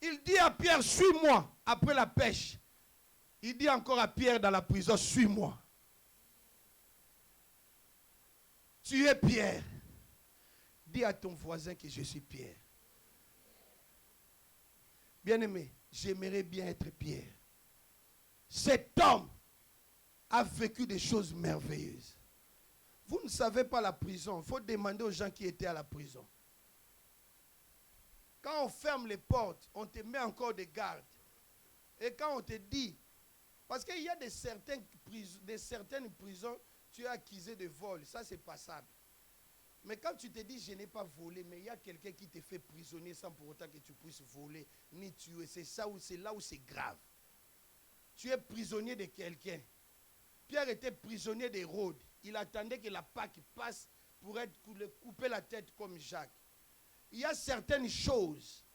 Il dit à Pierre, suis-moi après la pêche. Il dit encore à Pierre dans la prison, suis-moi. Tu es Pierre. Dis à ton voisin que je suis Pierre. Bien-aimé, j'aimerais bien être Pierre. Cet homme a vécu des choses merveilleuses. Vous ne savez pas la prison. Il faut demander aux gens qui étaient à la prison. Quand on ferme les portes, on te met encore des gardes. Et quand on te dit, parce qu'il y a certaines prisons, tu es accusé de vol, ça c'est passable. Mais quand tu te dis, je n'ai pas volé, mais il y a quelqu'un qui te fait prisonnier sans pour autant que tu puisses voler, ni tuer, c'est là où c'est grave. Tu es prisonnier de quelqu'un. Pierre était prisonnier d'Hérode. Il attendait que la Pâque passe pour couper la tête comme Jacques. Il y a certaines choses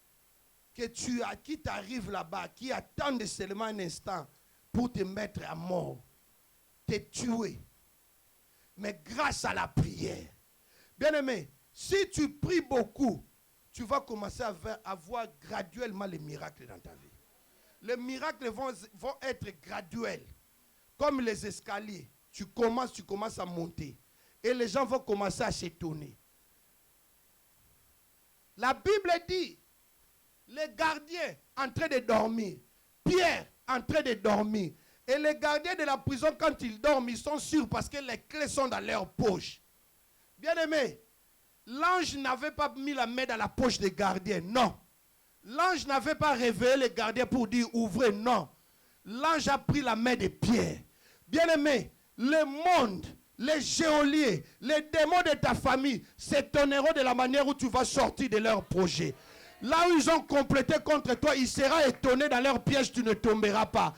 qui t'arrivent là-bas, qui attendent seulement un instant pour te mettre à mort, te tuer. Mais grâce à la prière, bien-aimé, si tu pries beaucoup, tu vas commencer à voir graduellement les miracles dans ta vie. Les miracles vont être graduels, comme les escaliers. Tu commences à monter. Et les gens vont commencer à s'étonner. La Bible dit, les gardiens en train de dormir, Pierre en train de dormir, et les gardiens de la prison, quand ils dorment, ils sont sûrs parce que les clés sont dans leur poche. Bien-aimé, L'ange n'avait pas mis la main dans la poche des gardiens, non. L'ange n'avait pas réveillé les gardiens pour dire ouvrez, non. L'ange a pris la main de Pierre. Bien-aimé, le monde, les géoliers, les démons de ta famille s'étonneront de la manière où tu vas sortir de leur projet. Là où ils ont complété contre toi, il sera étonné dans leur piège, tu ne tomberas pas.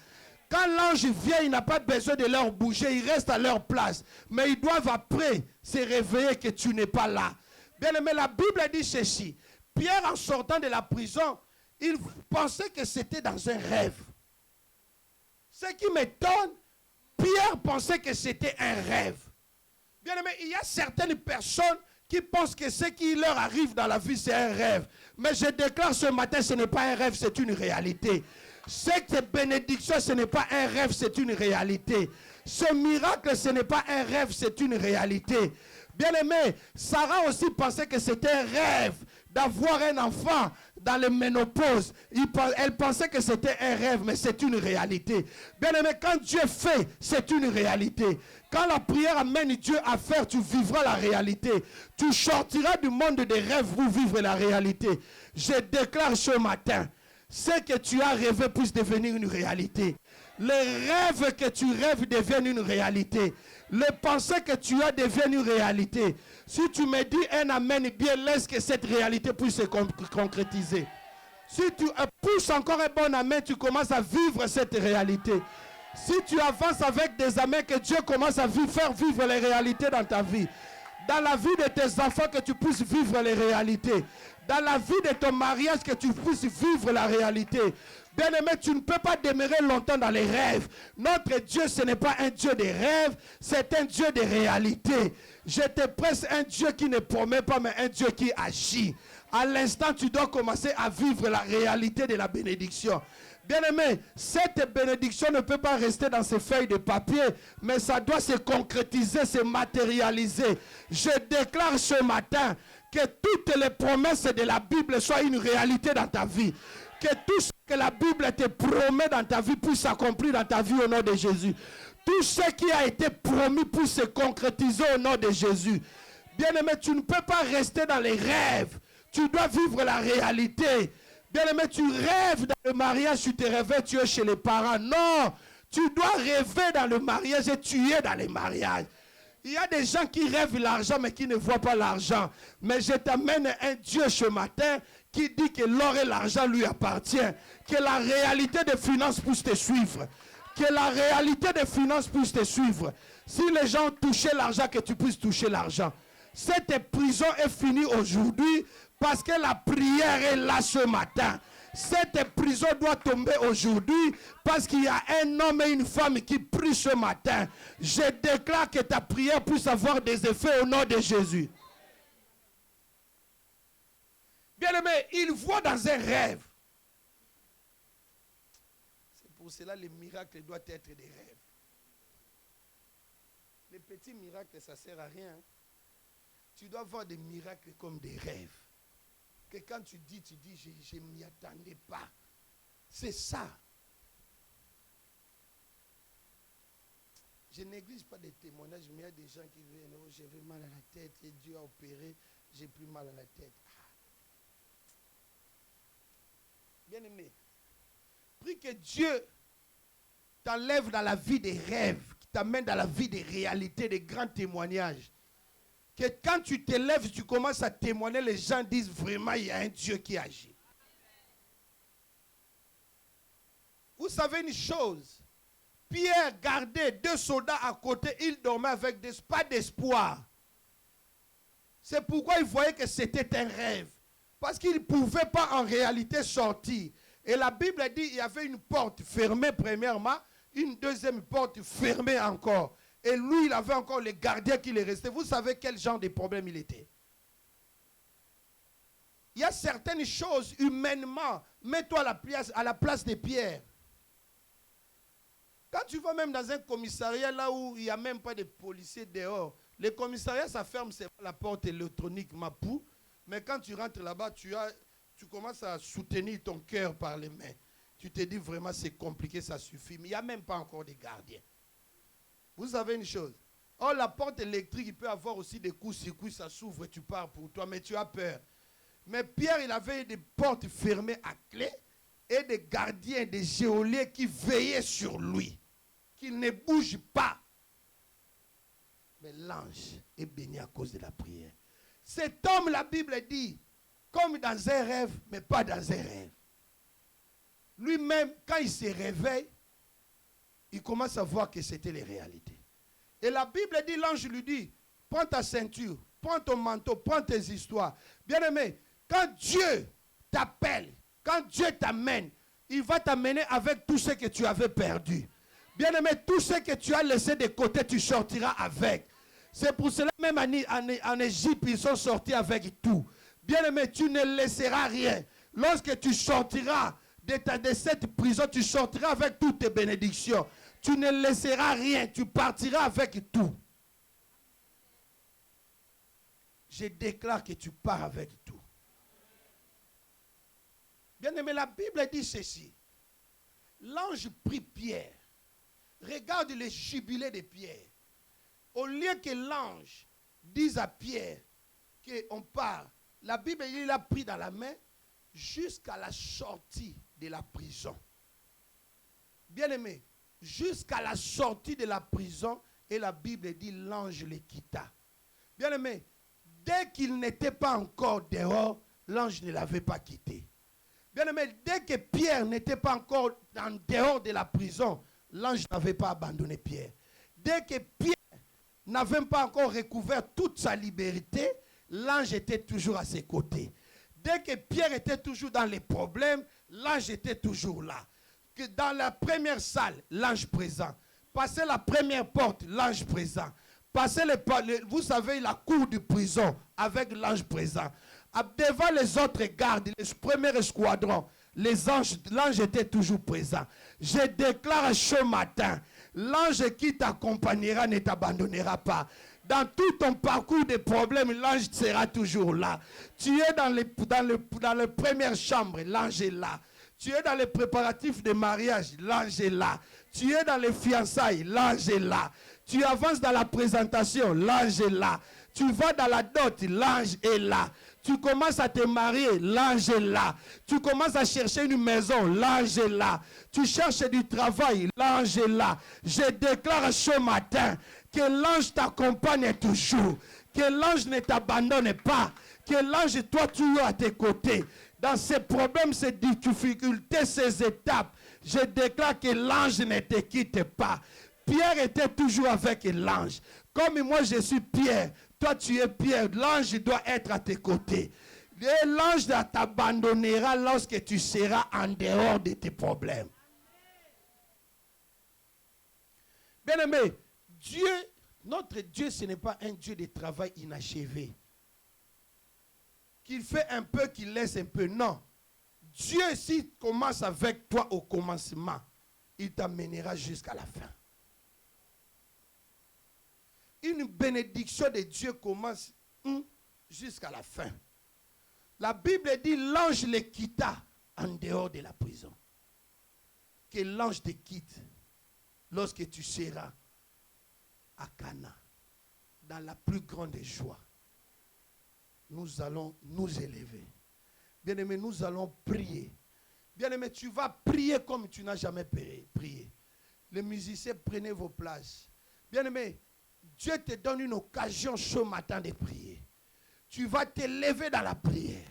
Quand l'ange vient, il n'a pas besoin de leur bouger, ils restent à leur place. Mais ils doivent après se réveiller que tu n'es pas là. Bien-aimé, la Bible dit ceci. Pierre, en sortant de la prison, il pensait que c'était dans un rêve. Ce qui m'étonne, Pierre pensait que c'était un rêve. Bien-aimé, il y a certaines personnes qui pensent que ce qui leur arrive dans la vie, c'est un rêve. Mais je déclare ce matin, ce n'est pas un rêve, c'est une réalité. Cette bénédiction, ce n'est pas un rêve, c'est une réalité. Ce miracle, ce n'est pas un rêve, c'est une réalité. Bien-aimé, Sarah aussi pensait que c'était un rêve d'avoir un enfant dans les ménopauses. Elle pensait que c'était un rêve, mais c'est une réalité. Bien-aimé, quand Dieu fait, c'est une réalité. Quand la prière amène Dieu à faire, tu vivras la réalité. Tu sortiras du monde des rêves pour vivre la réalité. Je déclare ce matin, ce que tu as rêvé puisse devenir une réalité. Les rêves que tu rêves deviennent une réalité. Les pensées que tu as deviennent une réalité. Si tu me dis un amen, bien laisse que cette réalité puisse se concrétiser. Si tu pousses encore un bon amen, tu commences à vivre cette réalité. Si tu avances avec des amens, que Dieu commence à faire vivre les réalités dans ta vie. Dans la vie de tes enfants, que tu puisses vivre les réalités. Dans la vie de ton mariage, que tu puisses vivre la réalité. Bien-aimé, tu ne peux pas demeurer longtemps dans les rêves. Notre Dieu, ce n'est pas un Dieu de rêves, c'est un Dieu de réalité. Je te presse un Dieu qui ne promet pas, mais un Dieu qui agit. À l'instant, tu dois commencer à vivre la réalité de la bénédiction. Bien-aimé, cette bénédiction ne peut pas rester dans ces feuilles de papier, mais ça doit se concrétiser, se matérialiser. Je déclare ce matin que toutes les promesses de la Bible soient une réalité dans ta vie. Que tout ce que la Bible te promet dans ta vie puisse s'accomplir dans ta vie au nom de Jésus. Tout ce qui a été promis puisse se concrétiser au nom de Jésus. Bien-aimé, tu ne peux pas rester dans les rêves. Tu dois vivre la réalité. Bien-aimé, tu rêves dans le mariage, tu te réveilles, tu es chez les parents. Non, tu dois rêver dans le mariage et tu es dans les mariages. Il y a des gens qui rêvent l'argent mais qui ne voient pas l'argent. Mais je t'amène un Dieu ce matin qui dit que l'or et l'argent lui appartiennent. Que la réalité des finances puisse te suivre. Que la réalité des finances puisse te suivre. Si les gens ont touché l'argent, que tu puisses toucher l'argent. Cette prison est finie aujourd'hui parce que la prière est là ce matin. Cette prison doit tomber aujourd'hui parce qu'il y a un homme et une femme qui prient ce matin. Je déclare que ta prière puisse avoir des effets au nom de Jésus. Bien-aimé, il voit dans un rêve. C'est pour cela que les miracles doivent être des rêves. Les petits miracles, ça ne sert à rien. Tu dois voir des miracles comme des rêves. Que quand tu dis, je ne m'y attendais pas. C'est ça. Je néglige pas des témoignages, mais il y a des gens qui viennent, oh, j'avais mal à la tête, et Dieu a opéré, j'ai plus mal à la tête. Bien aimé, prie que Dieu t'enlève dans la vie des rêves, qui t'amène dans la vie des réalités, des grands témoignages. Que quand tu te lèves, tu commences à témoigner, les gens disent vraiment, il y a un Dieu qui agit. Vous savez une chose, Pierre gardait 2 soldats à côté, il dormait avec pas d'espoir. C'est pourquoi il voyait que c'était un rêve. Parce qu'il ne pouvait pas en réalité sortir. Et la Bible dit qu'il y avait une porte fermée premièrement, une deuxième porte fermée encore. Et lui, il avait encore les gardiens qui les restaient. Vous savez quel genre de problème il était. Il y a certaines choses humainement. Mets-toi à la place de Pierre. Quand tu vas même dans un commissariat là où il n'y a même pas de policiers dehors, les commissariats, ça ferme la porte électronique, Mapou. Mais quand tu rentres là-bas, tu commences à soutenir ton cœur par les mains. Tu te dis vraiment c'est compliqué, ça suffit. Mais il n'y a même pas encore de gardiens. Vous savez une chose, Oh, la porte électrique, il peut avoir aussi des coups-circuits, ça s'ouvre et tu pars pour toi, mais tu as peur. Mais Pierre, il avait des portes fermées à clé et des gardiens, des geôliers qui veillaient sur lui, qu'il ne bouge pas. Mais l'ange est béni à cause de la prière. Cet homme, la Bible dit, comme dans un rêve, mais pas dans un rêve. Lui-même, quand il se réveille, il commence à voir que c'était les réalités. Et la Bible dit, l'ange lui dit, prends ta ceinture, prends ton manteau, prends tes histoires. Bien-aimé, quand Dieu t'appelle, quand Dieu t'amène, il va t'amener avec tout ce que tu avais perdu. Bien-aimé, tout ce que tu as laissé de côté, tu sortiras avec. C'est pour cela, même en Égypte, ils sont sortis avec tout. Bien-aimé, tu ne laisseras rien. Lorsque tu sortiras de cette prison, tu sortiras avec toutes tes bénédictions. Tu ne laisseras rien, tu partiras avec tout. Je déclare que tu pars avec tout. Bien-aimé, la Bible dit ceci. L'ange prit Pierre. Regarde le jubilé de Pierre. Au lieu que l'ange dise à Pierre qu'on part, la Bible, il l'a pris dans la main jusqu'à la sortie de la prison. Bien-aimé, jusqu'à la sortie de la prison, et la Bible dit l'ange le quitta. Bien-aimé, dès qu'il n'était pas encore dehors, l'ange ne l'avait pas quitté. Bien-aimé, dès que Pierre n'était pas encore en dehors de la prison, l'ange n'avait pas abandonné Pierre. Dès que Pierre n'avait pas encore recouvert toute sa liberté, l'ange était toujours à ses côtés. Dès que Pierre était toujours dans les problèmes, l'ange était toujours là. Que dans la première salle, l'ange présent. Passer la première porte, l'ange présent. Passer vous savez, la cour de prison avec l'ange présent. Devant les autres gardes, les premiers escadrons, l'ange était toujours présent. Je déclare ce matin, l'ange qui t'accompagnera ne t'abandonnera pas. Dans tout ton parcours de problèmes, l'ange sera toujours là. Tu es dans les premières chambres, l'ange est là. Tu es dans les préparatifs de mariage, l'ange est là. Tu es dans les fiançailles, l'ange est là. Tu avances dans la présentation, l'ange est là. Tu vas dans la dot, l'ange est là. Tu commences à te marier, l'ange est là. Tu commences à chercher une maison, l'ange est là. Tu cherches du travail, l'ange est là. Je déclare ce matin que l'ange t'accompagne toujours. Que l'ange ne t'abandonne pas. Que l'ange, toi, tu es à tes côtés. Dans ces problèmes, ces difficultés, ces étapes, je déclare que l'ange ne te quitte pas. Pierre était toujours avec l'ange. Comme moi, je suis Pierre. Toi, tu es Pierre. L'ange doit être à tes côtés. Et l'ange t'abandonnera lorsque tu seras en dehors de tes problèmes. Bien-aimé, Dieu, notre Dieu, ce n'est pas un Dieu de travail inachevé. Qu'il fait un peu, qu'il laisse un peu. Non. Dieu, s'il commence avec toi au commencement, il t'amènera jusqu'à la fin. Une bénédiction de Dieu commence jusqu'à la fin. La Bible dit l'ange le quitta en dehors de la prison. Que l'ange te quitte lorsque tu seras à Cana, dans la plus grande joie. Nous allons nous élever. Bien-aimé, nous allons prier. Bien-aimé, tu vas prier comme tu n'as jamais prié. Les musiciens, prenez vos places. Bien-aimé, Dieu te donne une occasion ce matin de prier. Tu vas t'élever dans la prière.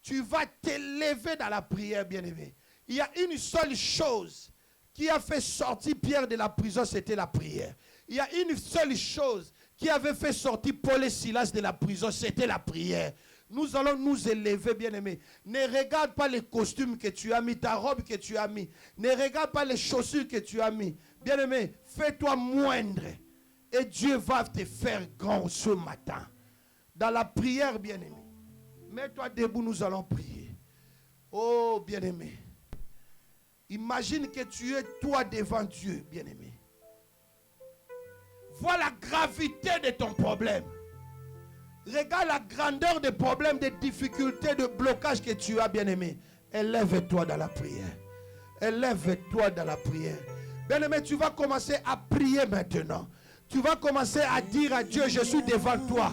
Tu vas t'élever dans la prière, bien-aimé. Il y a une seule chose qui a fait sortir Pierre de la prison, c'était la prière. Il y a une seule chose qui avait fait sortir Paul et Silas de la prison, c'était la prière. Nous allons nous élever, bien-aimés. Ne regarde pas les costumes que tu as mis, ta robe que tu as mis. Ne regarde pas les chaussures que tu as mis. Bien-aimé, fais-toi moindre. Et Dieu va te faire grand ce matin. Dans la prière, bien-aimé. Mets-toi debout, nous allons prier. Oh, bien-aimé. Imagine que tu es toi devant Dieu, bien-aimé. Vois la gravité de ton problème. Regarde la grandeur des problèmes, des difficultés, de blocage que tu as, bien-aimé. Élève-toi dans la prière. Élève-toi dans la prière. Bien-aimé, tu vas commencer à prier maintenant. Tu vas commencer à dire à Dieu, je suis devant toi.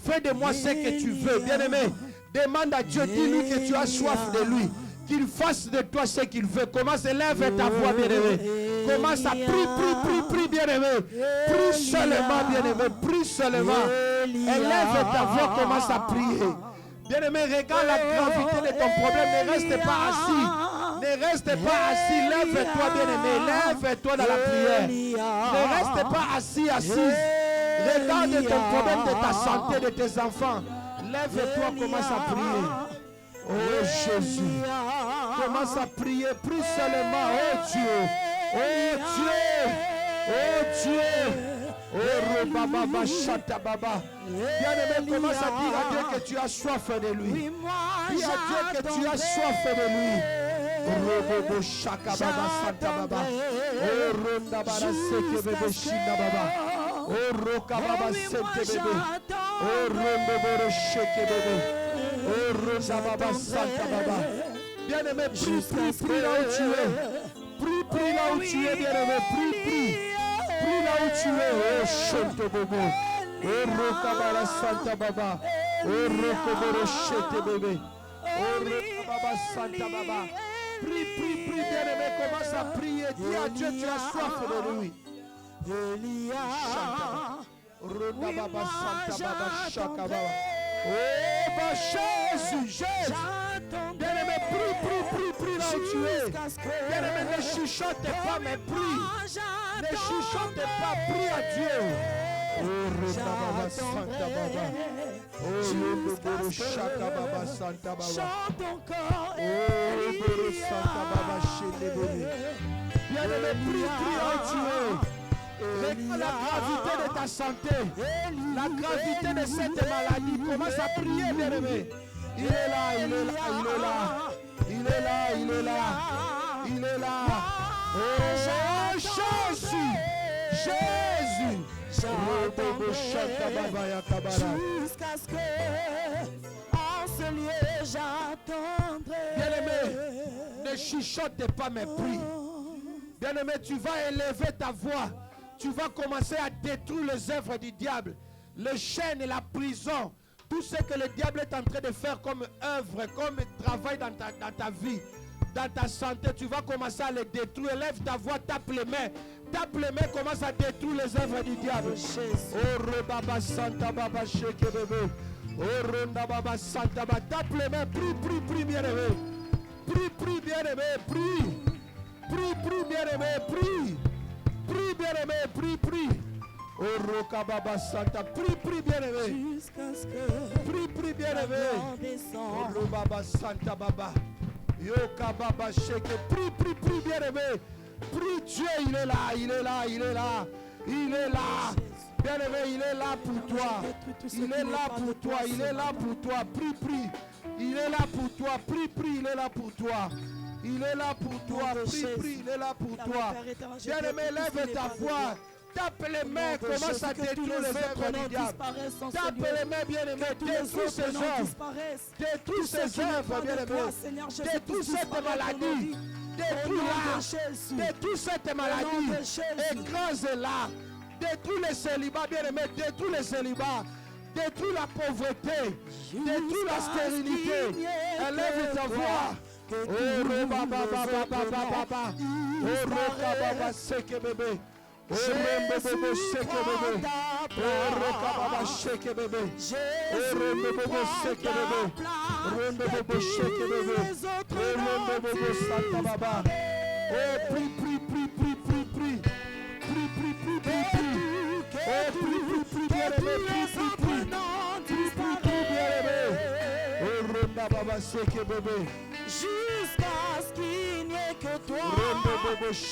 Fais de moi ce que tu veux. Bien-aimé, demande à Dieu, dis-lui que tu as soif de lui. Qu'il fasse de toi ce qu'il veut. Commence, élève ta voix, bien-aimé. Commence à prie, bien-aimé. Prie seulement, bien-aimé. Prie seulement. Élève ta voix, commence à prier. Bien-aimé, regarde la gravité de ton problème. Ne reste pas assis. Ne reste pas assis. Lève-toi, bien-aimé. Lève-toi dans la prière. Ne reste pas assis, assise. Regarde ton problème de ta santé, de tes enfants. Lève-toi, commence à prier. Oh Jésus, commence à prier, prie seulement. Oh Dieu, oh Dieu, oh Dieu. Oh Baba, Chata Baba. Bien-aimé, commence à dire à Dieu que tu as soif de lui. Dis à Dieu que tu as soif de lui. Oh Chaka Baba, Santa Baba. Oh Ronda Bara Seke Bebe Shinda Baba. Oh Roka Baba Sente Bebe. Oh Rondo Boro Sheke Bebe. Oh Rosa Baba Santa Baba. Bien-aimé, prie là où tu es. Prie là où tu es, bien-aimé. Prie là où tu es. Oh Shente Bobo. Oh Roka Baba Santa Baba. Oh Roko Boro Shete Bebe. Oh Roka Baba Santa Baba. Prie, bien-aimé. Commence à prier. Dis à Dieu, tu as soif de lui. Roka Baba Santa Baba Shaka Baba. Oh, bah Jésus. Bien-aimé, prie là où tu es. Bien-aimé, ne chuchote pas, mais prie. Ne chuchote pas, prie à Dieu. Oh, Baba Santa Baba. Oh, Boro Shaka Baba Santa Baba. Oh, Boro Santa Baba Shele Bebe. Bien-aimé, prie là où tu es. Regarde la gravité de ta santé, la gravité de cette maladie. Commence à prier, bien-aimé. Il est là. Oh Jésus. Jusqu'à ce que en ce lieu j'attendrai. Bien-aimé, ne chuchote pas, mais prie. Bien-aimé, tu vas élever ta voix. Tu vas commencer à détruire les œuvres du diable, les chaînes et la prison, tout ce que le diable est en train de faire comme œuvre, comme travail dans ta vie, dans ta santé. Tu vas commencer à les détruire. Lève ta voix, tape les mains, commence à détruire les œuvres du diable. Oh Baba Santa Baba Sheke Bebe. Oh Ronda Baba Santa Baba. Tape les mains, prie bien-aimé. Prie bien-aimé, prie bien-aimé, prie. Prie bien-aimé, prie. Oh Roka Baba Santa, prie bien-aimé. Jusqu'à ce que prie bien-aimé. Oh Baba Santa Baba. Yoka Baba Sheke, prie bien-aimé. Prie Dieu, il est là. Bien-aimé, il est là pour toi. Il est là pour toi. Prie. Il est là pour toi. Prie, il est là pour toi. Il est là pour toi, prie, il est là pour toi. Bien-aimé, lève ta voix. Tape les mains, commence à détruire les œuvres du diable. Tape les mains, bien-aimé, détruis ces œuvres. Détruis ces œuvres, bien-aimé. Détruis cette maladie. Détruis cette maladie. Écrase-la. Détruis les célibats, bien-aimé. Détruis les célibats. Détruis la pauvreté. Détruis la stérilité. Élève ta voix. Oh Baba. Oh Roka Baba Seke Bebe. Oh Rembo Seke Bebe. Oh Roka Baba Seke Bebe. Oh Rembo Seke Bebe. Rembo Seke Bebe. Oh Rembo Santa Baba. Oh prie. Oh prie. Oh Ronda Baba Seke Bebe. Jusqu'à ce qu'il n'y ait que toi. Et tous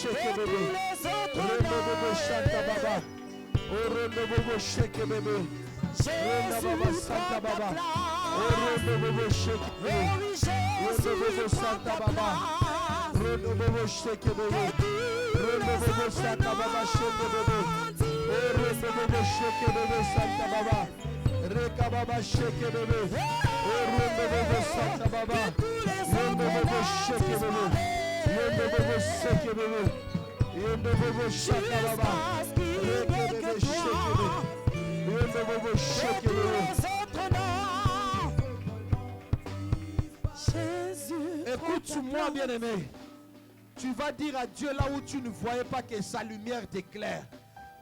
les Juste parce qu'il n'y a que toi. Et tous les autres noms. Jésus. Écoute-moi, bien-aimé. Tu vas dire à Dieu là où tu ne voyais pas que sa lumière t'éclaire.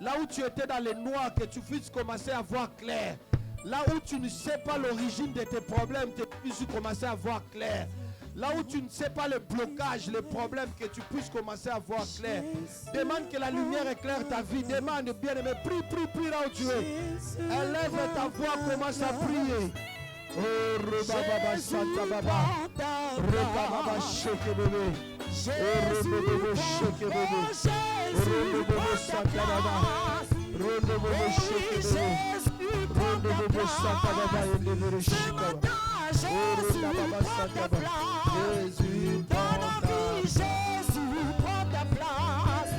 Là où tu étais dans les noirs, que tu puisses commencer à voir clair. Là où tu ne sais pas l'origine de tes problèmes, que tu puisses commencer à voir clair. Là où tu ne sais pas le blocage, les problèmes, que tu puisses commencer à voir clair. Demande que la lumière éclaire ta vie. Demande, bien-aimé, prie, prie, prie là où tu es. Élève ta voix, commence à prier. Oh, Rebaba Santa Baba. Rebaba Sheke Bébé. Jésus, prends ta place. Ce matin, Jésus, prends ta place. Dans nos vies, Jésus, prends ta place.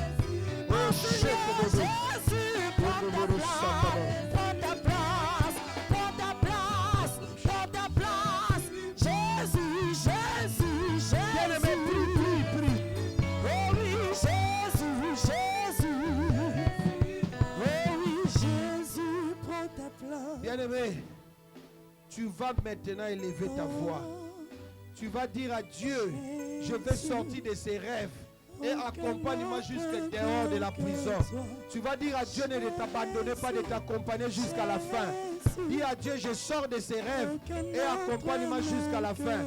Oh Seigneur, Jésus, prends ta place. Prends ta place, prends ta place, prends ta place. Jésus, Jésus, Jésus. Bien-aimé, tu vas maintenant élever ta voix. Tu vas dire à Dieu, je vais sortir de ces rêves et accompagne-moi jusqu'à dehors de la prison. Tu vas dire à Dieu, ne t'abandonner pas, de t'accompagner jusqu'à la fin. Dis à Dieu, je sors de ces rêves et accompagne-moi jusqu'à la fin.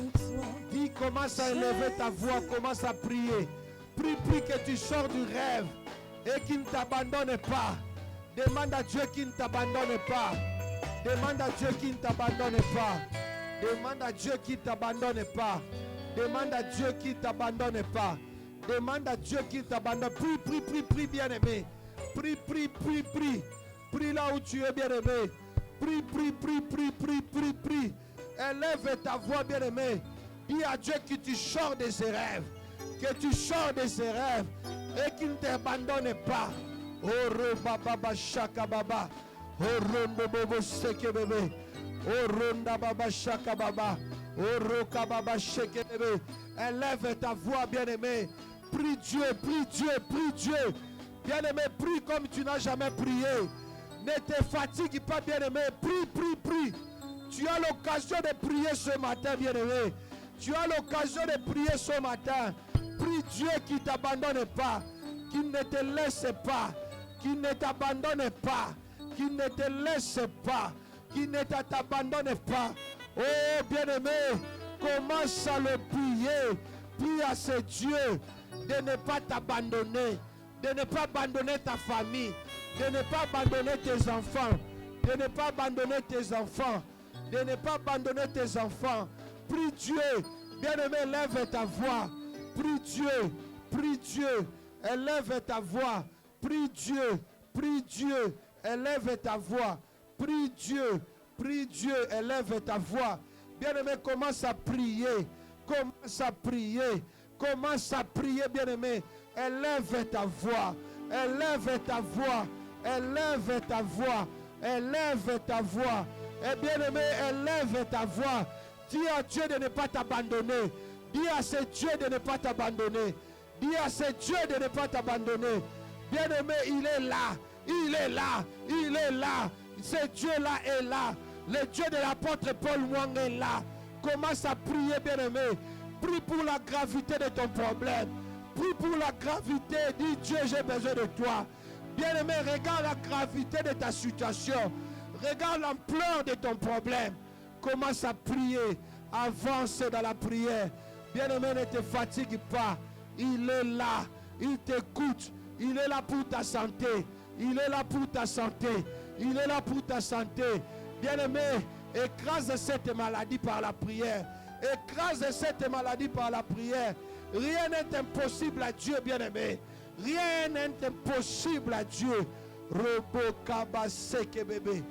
Dis, commence à élever ta voix, commence à prier. Prie, prie que tu sors du rêve et qu'il ne t'abandonne pas. Demande à Dieu qu'il ne t'abandonne pas. Demande à Dieu qu'il ne t'abandonne pas. Demande à Dieu qu'il ne t'abandonne pas. Demande à Dieu qu'il ne t'abandonne pas. Demande à Dieu qu'il t'abandonne. Prie, prie, prie, prie, bien-aimé. Prie, prie, prie, prie. Prie là où tu es, bien-aimé. Prie, prie, prie, prie, prie, prie, prie. Élève ta voix, bien-aimé. Dis à Dieu que tu sors de ses rêves. Que tu sors de ses rêves. Et qu'il ne t'abandonne pas. Oh, Baba Shaka Baba. Oh, Rondo Bobo Seke Bébé. Oh, Ronda Baba Shaka Baba. Oh, Roka Baba Sheke Bébé. Élève ta voix, bien-aimé. Prie Dieu, prie Dieu, prie Dieu. Bien-aimé, prie comme tu n'as jamais prié. Ne te fatigue pas, bien-aimé. Prie, prie, prie. Tu as l'occasion de prier ce matin, bien-aimé. Tu as l'occasion de prier ce matin. Prie Dieu qui ne t'abandonne pas. Qu'il ne te laisse pas. Qu'il ne t'abandonne pas. Qu'il ne te laisse pas. Qu'il ne t'abandonne pas. Oh, bien-aimé, commence à le prier. Prie à ce Dieu de ne pas t'abandonner. De ne pas abandonner ta famille. De ne pas abandonner tes enfants. De ne pas abandonner tes enfants. De ne pas abandonner tes enfants. Prie Dieu. Bien-aimé, lève ta voix. Prie Dieu. Prie Dieu. Élève ta voix. Prie Dieu. Prie Dieu. Élève ta voix. Prie Dieu. Prie Dieu. Élève ta voix. Bien-aimé, commence à prier. Commence à prier. Commence à prier, bien-aimé. Élève ta voix. Élève ta voix. Élève ta voix. Élève ta voix. Et bien-aimé, élève ta voix. Dis à Dieu de ne pas t'abandonner. Dis à ce Dieu de ne pas t'abandonner. Dis à ce Dieu de ne pas t'abandonner. Bien-aimé, il est là. Il est là. Il est là. Ce Dieu-là est là. Le Dieu de l'apôtre Paul Mwang est là. Commence à prier, bien-aimé. Prie pour la gravité de ton problème. Prie pour la gravité. Dis Dieu, j'ai besoin de toi. Bien-aimé, regarde la gravité de ta situation. Regarde l'ampleur de ton problème. Commence à prier. Avance dans la prière. Bien-aimé, ne te fatigue pas. Il est là. Il t'écoute. Il est là pour ta santé. Il est là pour ta santé. Il est là pour ta santé. Bien-aimé, écrase cette maladie par la prière. Écrase cette maladie par la prière. Rien n'est impossible à Dieu, bien-aimé. Rien n'est impossible à Dieu. Robo kaba seke bébé.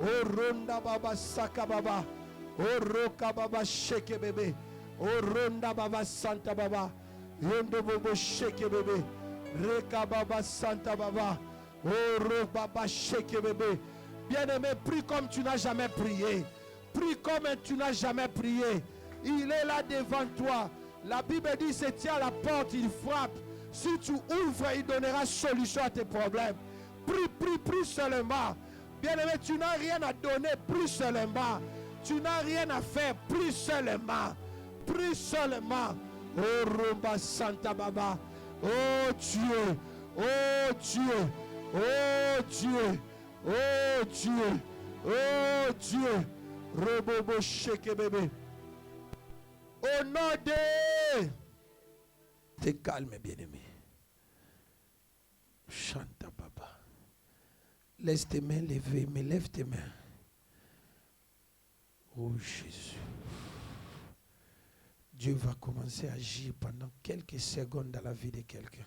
Oh ronda baba saka baba. Oh roka baba sheke bébé. Oh ronda baba santa baba. Yondo bobo sheke bébé. Reka baba santa baba. Oh ro baba sheke bébé. Bien-aimé, prie comme tu n'as jamais prié. Prie comme tu n'as jamais prié. Il est là devant toi. La Bible dit, c'est tient à la porte, il frappe. Si tu ouvres, il donnera solution à tes problèmes. Prie seulement. Bien-aimé, tu n'as rien à donner, prie seulement. Tu n'as rien à faire, prie seulement. Prie seulement. Oh, Rumba Santa Baba. Oh Dieu. Oh Dieu. Oh Dieu. Oh Dieu. Oh Dieu. Rebobo Sheke bébé. Au nom de... T'es calme, bien-aimé. Chanta Baba. Laisse tes mains levées, mais lève tes mains. Oh Jésus. Dieu va commencer à agir pendant quelques secondes dans la vie de quelqu'un.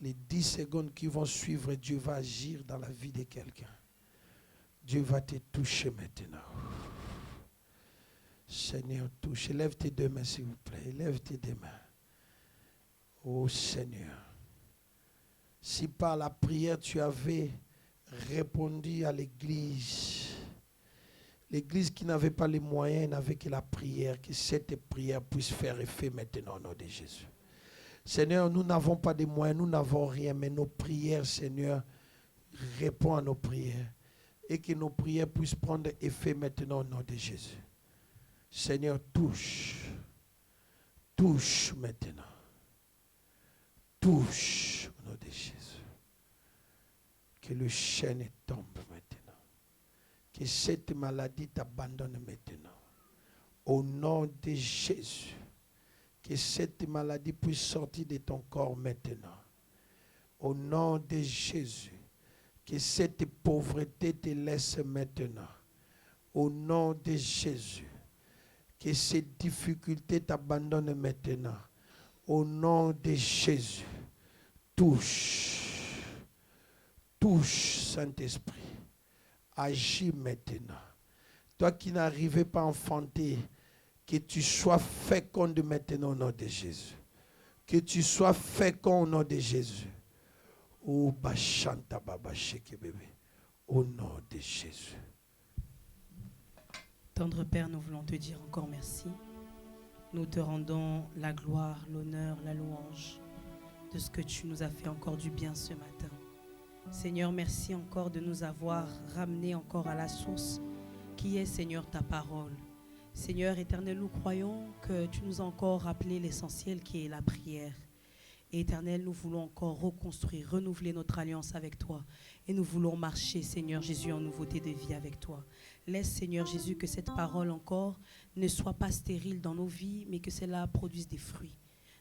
Les 10 secondes qui vont suivre, Dieu va agir dans la vie de quelqu'un. Dieu va te toucher maintenant. Seigneur, touche. Lève tes deux mains, s'il vous plaît. Lève tes deux mains. Oh Seigneur. Si par la prière tu avais répondu à l'église, l'église qui n'avait pas les moyens, n'avait que la prière, que cette prière puisse faire effet maintenant au nom de Jésus. Seigneur, nous n'avons pas de moyens, nous n'avons rien, mais nos prières, Seigneur, réponds à nos prières. Et que nos prières puissent prendre effet maintenant au nom de Jésus. Seigneur, touche. Touche maintenant. Touche au nom de Jésus. Que le chêne tombe maintenant. Que cette maladie t'abandonne maintenant. Au nom de Jésus. Que cette maladie puisse sortir de ton corps maintenant. Au nom de Jésus. Que cette pauvreté te laisse maintenant. Au nom de Jésus. Que ces difficultés t'abandonnent maintenant. Au nom de Jésus. Touche. Touche, Saint-Esprit. Agis maintenant. Toi qui n'arrivais pas à enfanter, que tu sois féconde maintenant au nom de Jésus. Que tu sois fécond au nom de Jésus. Oh, Bachanta Baba Sheke bébé. Au nom de Jésus. Tendre Père, nous voulons te dire encore merci. Nous te rendons la gloire, l'honneur, la louange de ce que tu nous as fait encore du bien ce matin. Seigneur, merci encore de nous avoir ramenés encore à la source qui est, Seigneur, ta parole. Seigneur éternel, nous croyons que tu nous as encore rappelé l'essentiel qui est la prière. Et éternel, nous voulons encore reconstruire, renouveler notre alliance avec toi. Et nous voulons marcher, Seigneur Jésus, en nouveauté de vie avec toi. Laisse, Seigneur Jésus, que cette parole encore ne soit pas stérile dans nos vies, mais que cela produise des fruits.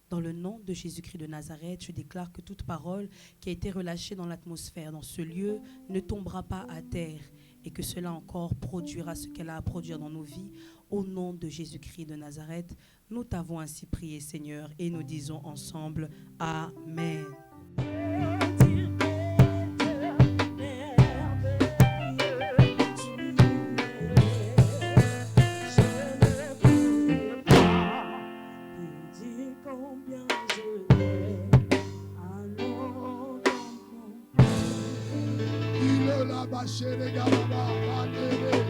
Dans le nom de Jésus-Christ de Nazareth, je déclare que toute parole qui a été relâchée dans l'atmosphère, dans ce lieu, ne tombera pas à terre et que cela encore produira ce qu'elle a à produire dans nos vies. Au nom de Jésus-Christ de Nazareth, nous t'avons ainsi prié, Seigneur, et nous disons ensemble Amen. Il la bâche les gars là-bas.